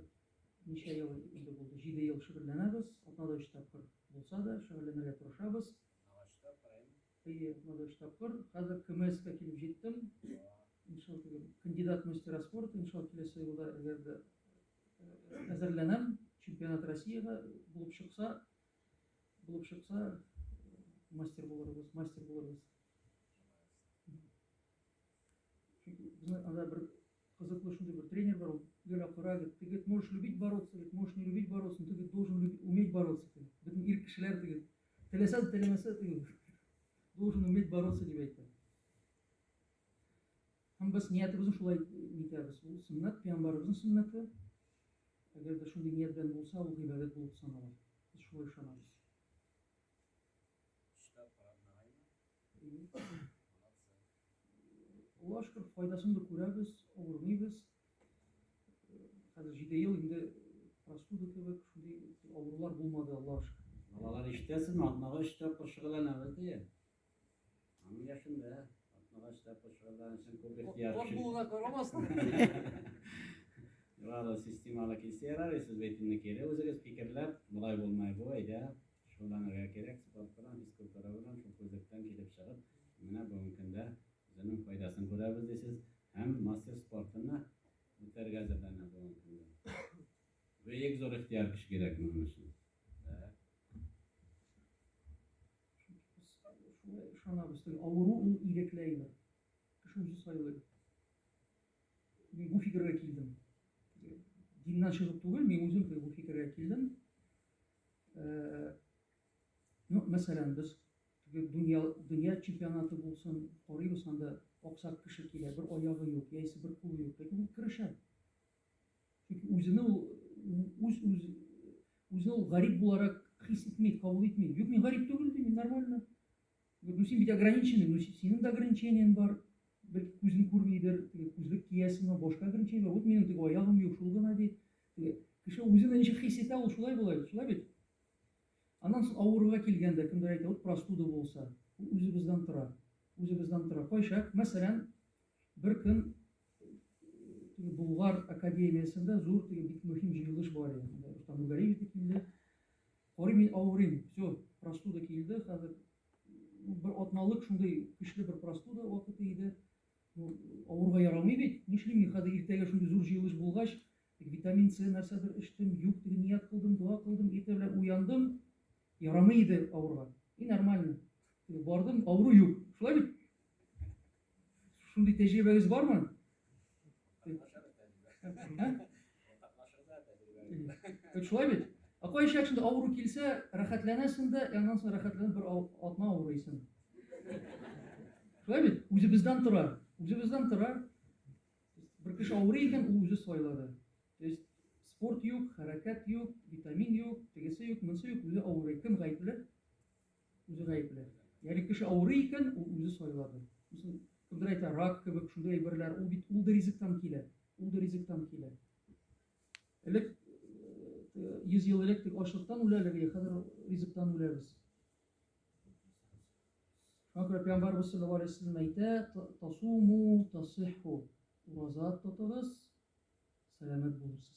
нече ел инде булды, 7 ел шөгыльләнәбез, атнада 3 тапкыр булса да шөгыльләнергә тырышабыз. Ағашта прайм. Атнада 3 тапкыр. Хәзер КМС-ка килеп җиттем. Иншалла кандидат мастера спорта, иншалла киләсе елда әгәр дә әзерләнәм, чемпионат Россиягә булып чыкса, мастер булырбыз. Чөнки безнең анда бер кызыклы шундый бер тренер бар, ул гел акыра, ты можешь любить бороться, можешь не любить бороться, но ты должен уметь бороться. Безнең ир кешеләр теләсә дә теләмәсә должен уметь бороться дип әйтә. Һәм без ниятебезне шулай итәбез. Ул сөннәт, пәйгамбәребезнең сөннәте. Әгәр дә шундый ният белән булса, ул гыйбадәт булып санала. Без шулай ышанабыз. Штаб параднагайма. Аллаһка шөкер, файдасын да күрәбез, авырмыйбыз. Хәзер 7 ел инде простуда кебек шундый авырулар булмады, Аллаһка шөкер. Балалар ишетәсезме? Атнага 3 тапкыр шөгыльләнәбез дия. Аның яшында атнага 3 тапкыр шөгыльләнсәң күп ихтияр кеше. Булуына карамастан. Вала системалы килсә ярар, сез бәйтемне кире, үзегез фикерләп, болай булмай бу, әйдә, шуларга кирәк, спорт белән, физкультура белән, шул күзлектән килеп чыгып, менә бүгенге көндә үзенең файдасын күрәбез дисез, һәм мастер спортына үтәргә әзерләнә бүгенге көндә. Бөек зур ихтияр кеше кирәк моның өчен. Шулай ышанабыз. Авыру ул ирекләйдер. Кеше үзе сайлый. Мин бу фикергә килдем. Диннән чыгып түгел, мин үзем бу фикергә килдем. Мәсәлән, без дөнья чемпионаты булсын, карыйбыз, анда аксак кеше килә, бер аягы юк, яисә бер кулы юк, ләкин ул керешә. Чөнки үзенә ул гарип буларак хис итми, кабул итми. Юк, мин гарип түгел, мин нормально. Син бит ограниченный, синең дә ограничениең бар. Бер күзен күрмидер, күзлек киясеңме, башка ограничение бар. Вот минем аягым юк, шул гына ди. Кеше үзенә ничек хис итә, ул шулай бит. Аннан соң авыруга килгәндә, кемдер әйтә, вот простуда булса, үзебездән тора. Кайчак, мәсәлән, бер көн Булгар академиясендә зур бик мөһим җыелыш бар иде. Мөгариев килде. Карый мин авырыйм. Все, простуда килде. Хәзер бер атналык шундый көчле бер простуда вакыты иде. Авырга ярамый бит. Нишлим мин хәзер иртәгә шундый зур җыелыш булгач, витамин С нәрсәдер эчтем, юк, ният кылдым, дуа кылдым, иртә белән уяндым. Ярамый иде авырга. И нормально. Бардым, авыру юк. Шулай бит? Шундый тәҗрибәгез бармы? Шулай бит? Кайчак шунда авыру килсә, рәхәтләнәсең дә, аннан соң рәхәтләнеп бер атна авырыйсың. Шулай бит? Үзебездән тора. Бер кеше авырый икән, ул үзе сайлады. То есть спорт юк, хәрәкәт юк, витамин юк, тегесе юк, монсы юк, үзе авырый. Кем гаепле? Үзе гаепле. Ягъни кеше авырый икән, ул үзе сайлады. Кемдер әйтә, рак кебек шундый әйберләр, ул бит ул да ризыктан килә. Элек 100 ел элек ачлыктан үләлеге, хәзер ризыктан үләбез. Шуңа күрә Пәйгамбәрбез саллаллаһу алейһи ва саллям әйтә, тасуму тасихху. Ураза тотыгыз, сәламәт булырсыз.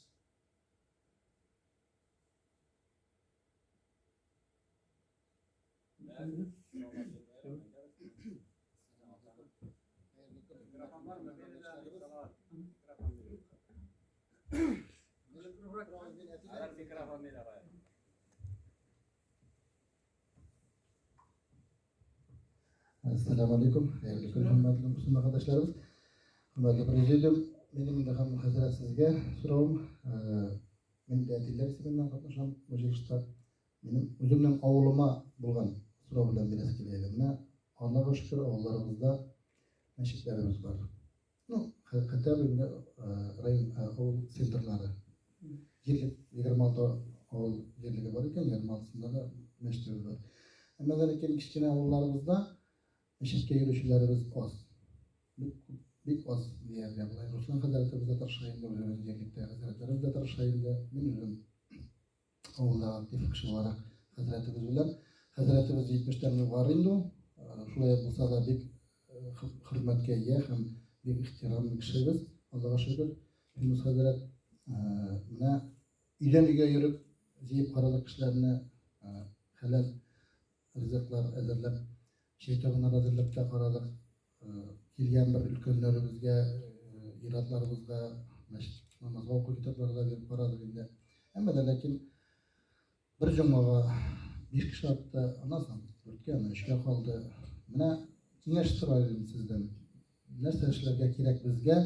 Assalamu alaikum. Hürmetli Müslüman kardeşlerimiz. Hürmetli Prezidium, benim de hem hazret sizge sorum. Men dətilər ismindən qatnaşan bu yığışda benim özümdən avluma bulğan soru bilan biraz keləyimə. Allah'a şükür avlarımızda məşqlərimiz var. Hatta bunda rayon avl sentrları. Yerlik 26 avl yerligi var ekan, 26'sında da məşqlər var. Amma da lekin kichkina avllarımızda məşqə yürüşlərimiz az. Big az deyərlər. Ruslan Hazretimiz de tarışayında, özellikle Hazretlerimiz de tarışayında, ben özüm oğulda aktif kişi olarak Hazretimiz bilen. Hazretimiz 70'lerine var indi. Şulay bulsa da big hürmetke eye, hem big ihtiramlı kişiyiz. Allah'a şükür. Biz Hazret Үйден үйге йөрүп, җыеп карадык кешеләрне хәләл ризыклар әзерләп, чәй табыннар әзерләп тә карадык. Килгән бер өлкәннәребезгә, иратларыбызга, мәчет намазга укый китапларга биреп карадык инде. Әмма дә ләкин бер җомгага 5 кеше атты, аннан соң 4-кә, 3-кә калды. Менә киңәш сорыйм сездән. Нәрсә эшләргә кирәк безгә?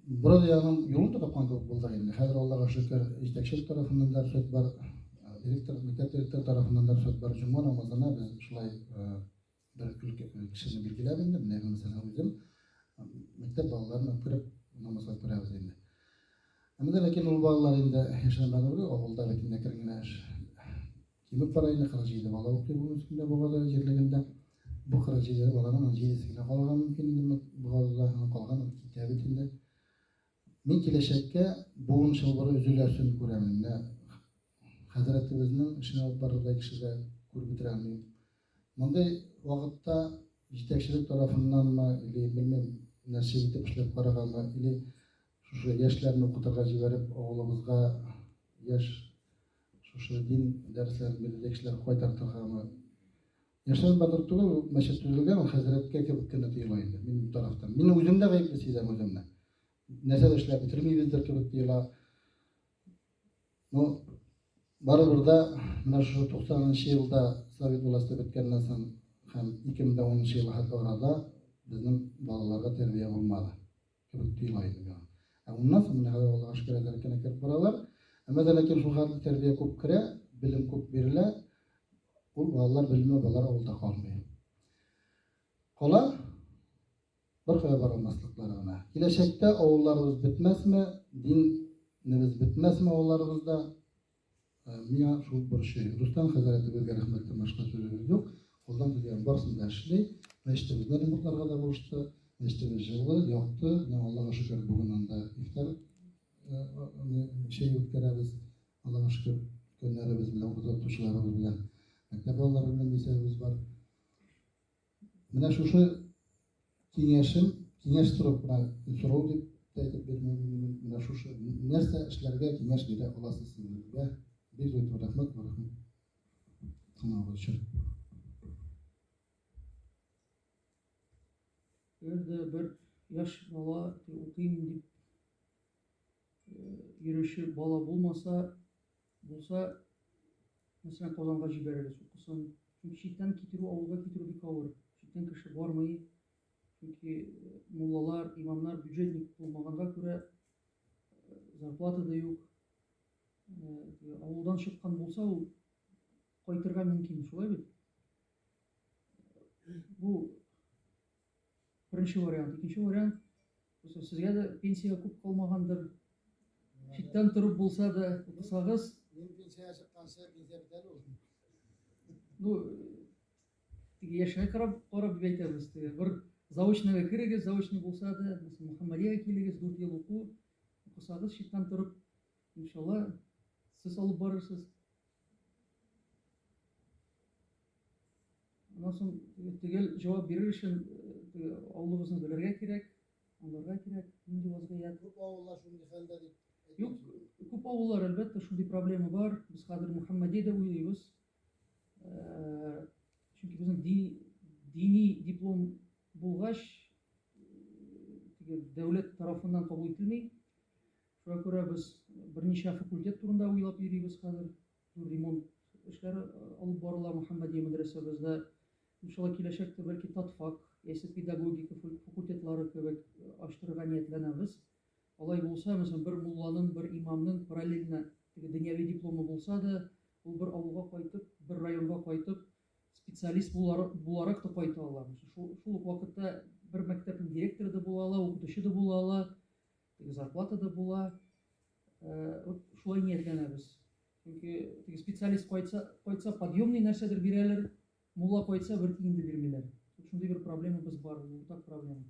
Burada yanım yolun da kapan kılıp buldak indi. Hazır Allah'a şükür җитәкчелек тарафыннан да рөхсәт бар, мектеп директор тарафыннан да рөхсәт бар. Җомга намазына без шулай бер кешене билгеләп инде. Менә мәсәлән үзем мектеп балаларын үткәреп намазга торабыз инде. Әмма ләкин ул балалар инде яшәмәгән булды, авылда бит инде кергән кимеп бара инде 47 бала укый бу үскәндә булганда җирлегендә. Бу 47 баланың 7-се генә калган мөмкин инде булганда калган китабы инде. Мин киләчәккә буын чылбыры үзүләсен күрәм. Менә хәзрәтебезнең эшенә алып барырдай кешегә күреп бетерә алмыйм. Мондай вакытта җитәкчелек тарафыннанмы, или белмим, нәрсә итеп эшләп караганмы, или шушы яшьләрне укытырга җибәреп, авылыбызга яшь шушы дин дәресләрен бирүдәге кешеләр кайтартыргамы. Яшьләр батыр түгел, мәчет төзелгән, хәзрәткә кебек кенә тоела инде. Мин бу тарафтан. Мин үзем дә гаепле сизәм үземне. Нәрсә эшләп бетермибездер кебек тоела. Ну, барыбер да менә шушы 90-нчы елда Совет власты беткәннән соң һәм 2010 елга хәтле арада безнең балаларга тәрбия булмады. Кебек тоела иде миңа. Уннан соң менә Аллаһка шөкер әйтәркә кереп баралар. Әмма дә ләкин шул хәтле тәрбия күп керә, белем күп бирелә. Ул балалар белмәй, балалар авылда калмый. Кала bir kaya baramazlıkları gına. Kиләчәктә авылларыбыз бетмәсме, динебез бетмәсме авылларыбызда? Миңа шул борчый. Рустам хәзрәтебезгә рәхмәтле башка сүзебез юк. Колдан килгән барсын да эшли. Мәчетебездә ремонтларга да булышты. Мәчетебез җылы, якты. Аллаһка шөкер бүген анда ифтар үткәрәбез. Аллаһка шөкер көннәребез белән укытучыларыбыз белән, мәктәп балалары белән бисәбез бар. Менә шушы киңәш торып сорау дип әйтеп бирмәм. Менә шушы нәрсә эшләргә киңәш бирә аласыз сезгә? Бик зур рәхмәт бар. Сынавы өчен. Bir yaş bala okuyayım deyip yürüyüşü bala bulsa mesela Kazan'a jibeririz okusun. Çünkü şitten kitiru avluga kitiru bir kavur. Şitten kişi varmayı. Çünkü mullalar, imamlar bücretlik olmağına göre zarplata da yok. Avludan çıkan olsa o kaytırga mümkün. Şolay bit. Bu birinci variant. İkinci variant sizge de pensiya көп kalmağandır. Şitten turup bulsa da okusağız. Мен пенсияга чыкканча пенсия бетәр ул. Ну, яшәгә карап әйтәбез. Bir заочныйга кирегез, заочный булса да, Мөхәммәдиягә килегез, 4 ел уку, укысагыз, шиттан торып, иншалла, сез алып барырсыз. Аннан соң төгәл җавап бирер өчен авылыбызны белергә кирәк, аңларга кирәк, нинди вазгыять. Күп авыллар шундый хәлдә дип. Юк, күп авыллар әлбәттә шундый проблема бар. Без хәзер Мөхәммәдиядә уйлыйбыз. Чөнки безнең дини диплом булгач, дәүләт тарафыннан кабул ителми. Шуңа күрә без берничә факультет турында уйлап йөрибез хәзер. Ремонт эшләре алып барыла Мөхәммәдия мәдрәсәбездә. Иншалла киләчәктә бәлки татфак, яисә педагогика факультетлары кебек ачтырырга ниятләнәбез. Алай булса, мәсәлән, бер мулланың, бер имамның параллельно дөньяви дипломы булса да, ул бер авылга кайтып, бер районга кайтып, специалист буларак та кайта ала. Шул ук вакытта бер мәктәпнең директоры да була ала, укытучы да була ала, зарплата да була. Шулай ниятләнәбез. Чөнки специалист кайтса, подъемный нәрсәдер бирәләр, мулла кайтса, бер тиен дә бирмиләр. Шундый бер проблемабыз бар, бу так проблема.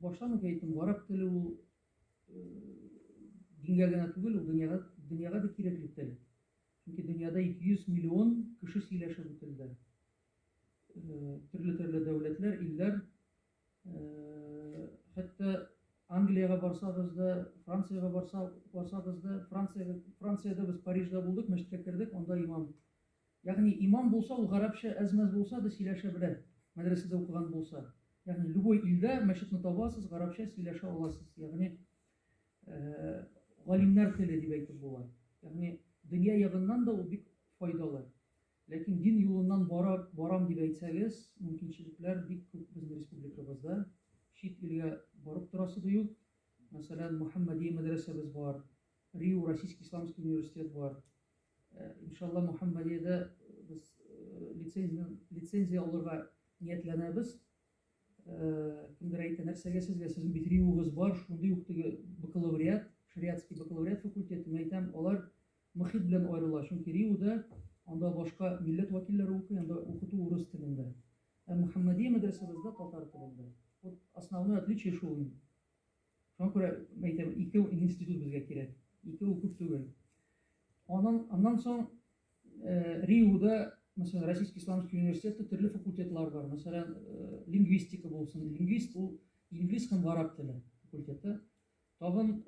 Баштан ук әйттем, гарәп теле ул дингә генә түгел, ул дөньяга да кирәкле тел. Чөнки дөньяда 200 миллион кеше сөйләшә бу телдә. төрле дәүләтләр, илләр, хәтта Англиягә барсагыз да, Франциягә барсагыз да, Франциядә без Парижда булдык, мәчеткә кердек, анда имам. Ягъни имам булса, ул гарәпчә әз-мәз булса да сөйләшә белә, мәдрәсәдә укыган булса. Ягъни любой илдә мәчетне табасыз, гарәпчә сөйләшә аласыз. Ягъни галимнәр теле дип әйтеп була. Ягъни дөнья ягыннан да ул бик файдалы. Ләкин дин юлыннан барам дип әйтсәгез, мөмкинчелекләр бик күп безнең республикабызда. Чит илгә барып торасы да юк. Мәсәлән, Мөхәммәдия мәдрәсәбез бар, Риу Российский исламский университет бар. Иншалла Мөхәммәдиядә без лицензия алырга ниятләнәбез. Кемдер әйтә, нәрсәгә сезгә, сезнең бит Риугыз бар, шундый ук теге бакалавриат, шариатский бакалавриат факультеты, мен әйтәм, алар мөхит белән аерыла. Чөнки Риуда анда башка милләт вәкилләре укый, анда укыту урыс телендә. Мөхәммәдия мәдрәсәбездә татар телендә. Вот основное отличие шул инде. Шуңа күрә әйтәм, ике институт безгә кирәк. Ике ул күп түгел. Аннан соң Риуда, мәсәлән, Российский исламский университеты төрле факультетлар бар. Мәсәлән, лингвистика булсын. Лингвист ул инглиз һәм гарәп теле факультеты. Тагын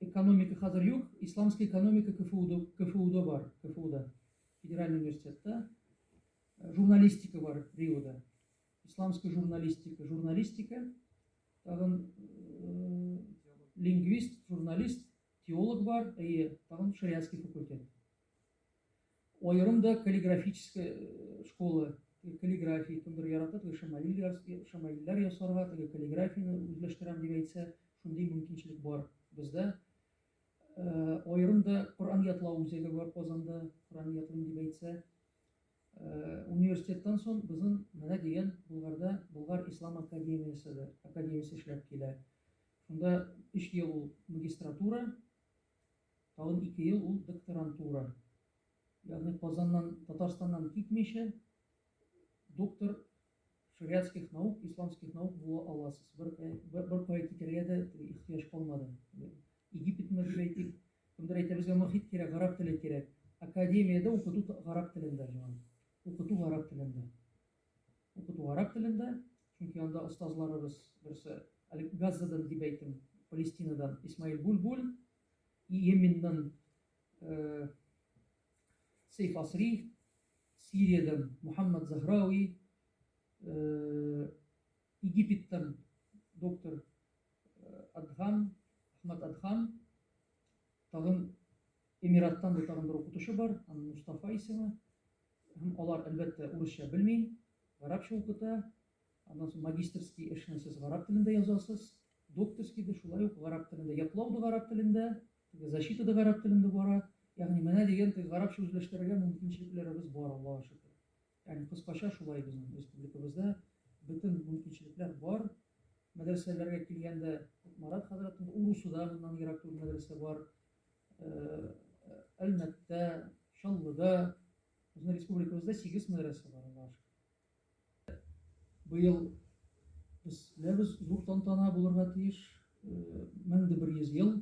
экономика хәзер юк, исламская экономика КФУда бар, КФУда, федеральный университетта. Журналистика бар Риуда. Исламская журналистика. Тагын лингвист, журналист, теолог бар, тагын шариатский факультет. Аерым да каллиграфическая школа, каллиграфия, кемдер ярата, шамаилләр ясарга, каллиграфияны үзләштерәм дип әйтсә, шундый мөмкинчелек бар бездә. Аерым да Коръән ятлау үзәге бар Казанда, Коръән ятлыйм дип әйтсә. Университеттан соң безнең менә дигән Булгарда Болгар Ислам академиясе эшләп килә. Шунда 3 ел ул магистратура, тагын 2 ел ул докторантура. Ягъни Казаннан, Татарстаннан китмичә, доктор шариатских наук, исламских наук була аласыз. Бер кая китәргә дә ихтыяҗ калмады. Египетне дип әйтик, кемдер әйтә, безгә мөхит кирәк, гарәп теле кирәк. Академиядә укыту гарәп телендә, укыту гарәп телендә. Укыту гарәп телендә, чөнки анда остазларыбыз берсе Газадан дип әйтим, Палестинадан Исмаил Бульбуль, Йеменнан Сейф Асри, Сириядән Мухаммад Захрауи, Египеттан доктор Адхам, Ахмад Адхам, тагын Эмираттан да тагын бер укытучы бар, аның Мустафа исеме. Алар әлбәттә урысча белми, гарәпчә укыта. Аннан соң магистрский эшне сез гарәп телендә язасыз, докторский да шулай ук гарәп телендә, ятлау да гарәп телендә, защита да гарәп телендә бара. Ягъни менә дигән гарәпчә үзләштерергә мөмкинчелекләребез бар, Аллаһка шөкер. Ягъни кыскача шулай безнең республикабызда бөтен мөмкинчелекләр бар. Мәдрәсәләргә килгәндә Марат хәзрәтнең Урусуда моннан ерак түгел мәдрәсә бар. Әлмәттә, Чаллыда, безнең республикабызда 8 мәдрәсә бар, Аллаһка шөкер. Быел без зур тантана булырга тиеш, 1100 ел.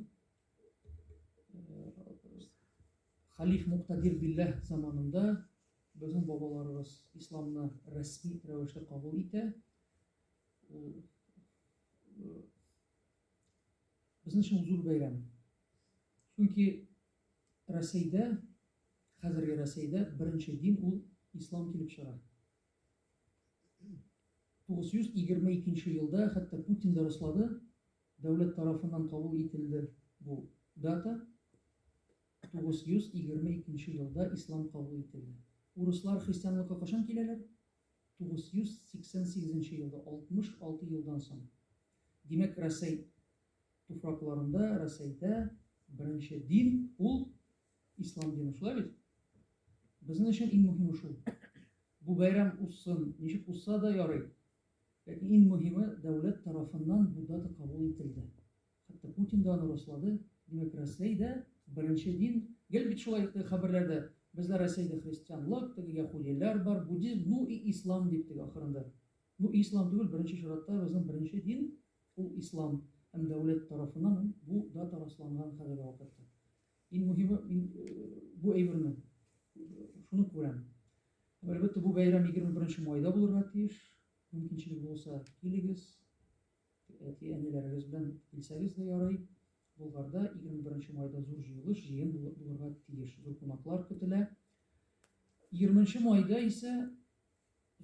Халиф Муктадир Билләх заманында безнең бабаларыбыз исламны рәсми рәвештә кабул итә. Безнең өчен зур бәйрәм. Чөнки Рәсәйдә, хәзерге Рәсәйдә беренче дин ул ислам килеп чыга. 922 елда, хәтта Путин да раслады, дәүләт тарафыннан кабул ителде бу дата. 922 елда ислам кабул ителде. Урыслар христианлыкка кашан киләләр? 988 елда, 66 елдан соң. Димәк, Рәсәй туфракларында, Рәсәйдә беренче дин ул ислам дине, шулай бит? Безнең өчен иң мөһиме шул. Бу бәйрәм узсын, ничек узса да ярый. Ләкин иң мөһиме дәүләт тарафыннан бу дата кабул ителде. Хәтта Путин да аны раслады. Димәк, Рәсәйдә беренче дин, гел бит шулай хәбәрләрдә, бездә Рәсәйдә христианлык, теге яһудиләр бар, буддизм, ну и ислам дип теге ахырында. Ну ислам түгел, беренче чиратта безнең беренче дин ул ислам. Һәм дәүләт тарафыннан бу дата расланган хәзерге вакытта. Иң мөһиме бу әйберне шуны күрәм. Әлбәттә, бу бәйрәм 21 майда булырга тиеш. Мөмкинчелек булса, килегез. Әти-әниләрегез белән килсәгез дә ярый. Булгарда 21 майда зур җыелыш, җыен булырга тиеш. Зур кунаклар көтелә. 20 майда исә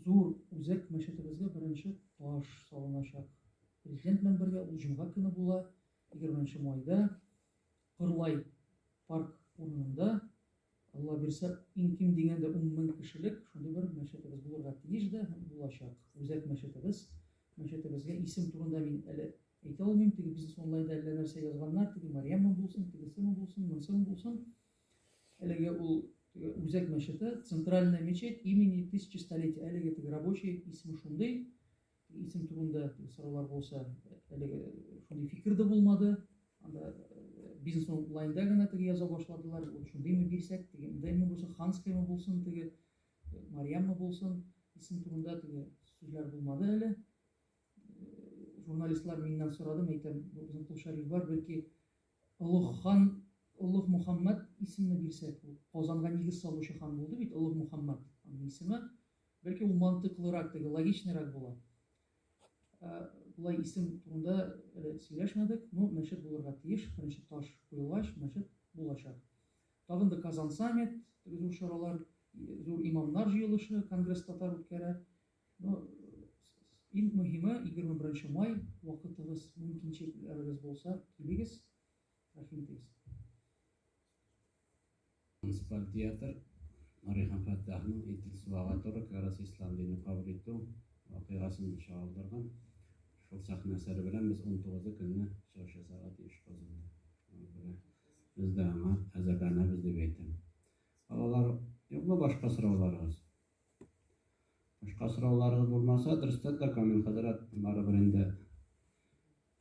зур үзәк мәчетебезгә беренче таш салыначак. Президент белән бергә ул җомга көне була. 20 майда Кырлай парк урынында, Алла бирсә, иң ким дигәндә 10,000 кешелек шундый бер мәчетебез булырга тиеш дә булачак. Үзәк мәчетебез. Мәчетебезгә исем турында мин әле әйтә алмыйм. Теге бизнес онлайнда әллә нәрсә язганнар, теге Марьямма булсын, тегесеме булсын, монысы булсын. Әлегә ул үзәк мәчете, центральная мечеть имени 1000-столетия. Әлегә теге рабочий исеме шундый. Исем турында сораулар булса, әлегә шундый фикер дә булмады. Анда бизнес онлайнда гына теге яза башладылар. Ул шундыймы бирсәк, теге ундаймы булса, Ханскаяма булсын, теге Марьямма булсын. Исем турында теге сүзләр булмады әле. Журналистлар миннән сорады, әйтәм, безнең Кул Шариф бар, бәлки Олуг хан, Олуг Мухаммад исемне бирсәк, ул Казанга нигез салучы хан булды бит, Олуг Мухаммад аның исеме. Бәлки ул мантыклырак, теге логичныйрак була. Булай исем турында сөйләшмәдек, но мәчет булырга тиеш, беренче таш куелгач, мәчет булачак. Тагын да Казан саммит, зур чаралар, зур имамнар җыелышы, конгресс татар үткәрә. Иң мөһиме 21 май, вакытыгыз мөмкинчелегегез булса, килегез. Рәхим итегез. Муниципаль театр Нурихан Фаттахның Итил суага туры Карас ислам динин кабул итү вакыйгасын чагылдырган. Шул сахна әсәре белән без 19 көнне чыгыш ясарга тиеш Казанда. Без дә аңа әзерләнәбез дип әйтәм. Алар юкмы башка сорауларыгыз? Башка сорауларыгыз булмаса, дөрестән дә Камил хәзрәт барыбер инде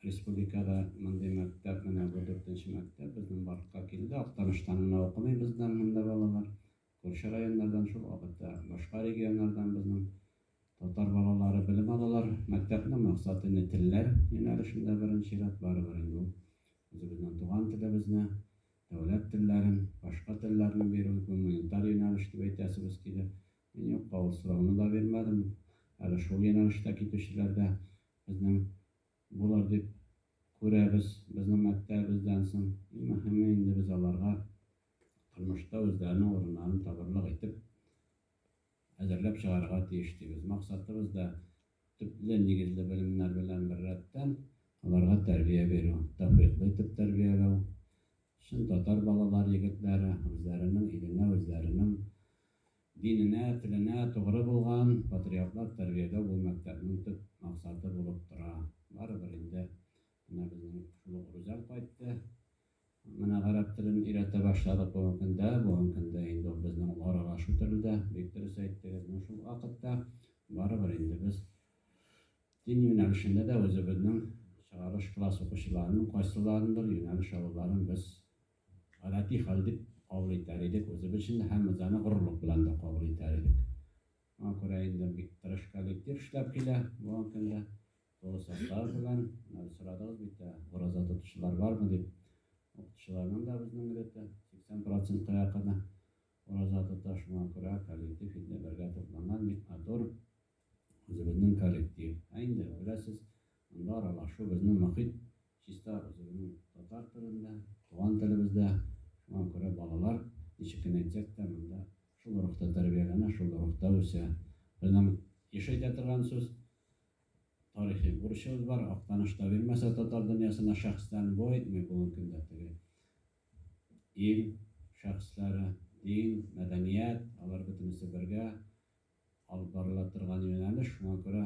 республикада мондый мәктәп, менә бу 4нче мәктәп безнең барлыкка килде. Актаныштан гына укымый бездән монда балалар. Күрше районнардан, шул вакытта башка регионнардан безнең татар балалары белем алалар. Мәктәпнең максаты телләр юнәлешендә беренче рәт барыбер инде. Үзебезнең туган телебезне, дәүләт телләрен, башка телләрне бирү, гуманитар юнәлеш дип әйтәсебез килә. Мин юкка сорауны да бирмәдем. Әле шул юнәлештә китүчеләрдә безнең булыр дип күрәбез безнең мәктәбездән соң. Иң мөһиме инде без аларга тормышта үзләренең урыннарын табарлык итеп әзерләп чыгарга тиеш дибез. Максатыбыз да төпле нигезле белемнәр белән бер рәттән аларга тәрбия бирү, тәфриқлы итеп тәрбияләү. Шын татар балалар, егетләре үзләренең иленә, үзләренең диненә, теленә тугры булган патриотлар тәрбияләү бу мәктәпнең төп максаты булып тора. Барыбер инде менә безнең шул Рузал кайтты. Менә гарәп телен өйрәтә башладык бүген көндә инде безнең аралашу телендә, бик дөрес әйттегез. Шул вакытта барыбер инде без дин юнәлешендә дә үзебезнең чыгарыш класс укучыларының кайсыларындыр юнәлеш алуларын без гадәти хәл дип кабул итәр идек. Үзебез өчен һәм аны горурлык белән дә кабул итәр идек. Аңа күрә инде бик тырыш коллектив эшләп килә бүген көндә. Тулы состав белән сорадыгыз бит, ураза тотучылар бармы дип. Укытучыларның да безнең где-то 80% якыны ураза тота. Шуңа күрә коллектив инде бергә тупланган бик матур үзебезнең коллектив. Инде беләсез, монда аралашу безнең мөхит чиста үзебезнең татар телендә, туган телебездә. Шуңа күрә балалар ничек кенә әйтсәк тә монда шул рухта тәрбияләнә, шул рухта үсә. Безнең ишәйтә торган сүз тарихи бурычыбыз бар. Актанышта бирмәсә татар дөньясына шәхестән бу әйтми бүген көндә теге ил шәхесләре, дин, мәдәният, алар бөтенесе бергә алып барыла торган юнәлеш. Шуңа күрә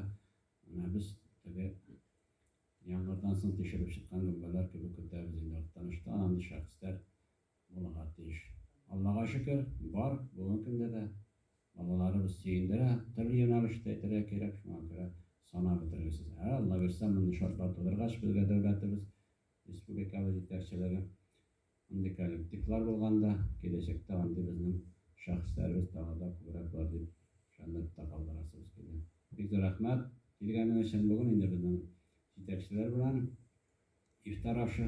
менә без теге яңгырдан соң тишелеп чыккан гөмбәләр кебек көтәбез инде Актанышта андый шәхесләр булырга тиеш. Аллага шөкер, бар бүген көндә дә балаларыбыз сөендерә, төрле юнәлештә әйтергә кирәк. Шуңа күрә санап бетергесез. Алла бирсә, мондый шартлар тудыргач, безгә дәүләтебез, республикабыз җитәкчелеге мондый коллективлар булганда, киләчәктә андый безнең шәхесләребез тагы да күбрәк бар дип ышанып та калдырасыбыз килә. Бик зур рәхмәт килгәнегез өчен. Бүген инде безнең җитәкчеләр белән ифтар ашы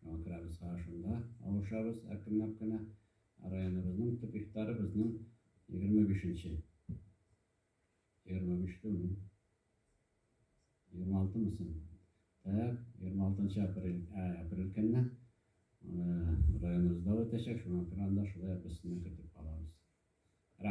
керәбез, шунда авышабыз әкренләп кенә. Районыбызның төп ифтары безнең 25-nji. 23'te mi? 26 mısın? Tak, 26 April günü rayonumuzda ötecek. Şu an şuraya yapısını kırdık.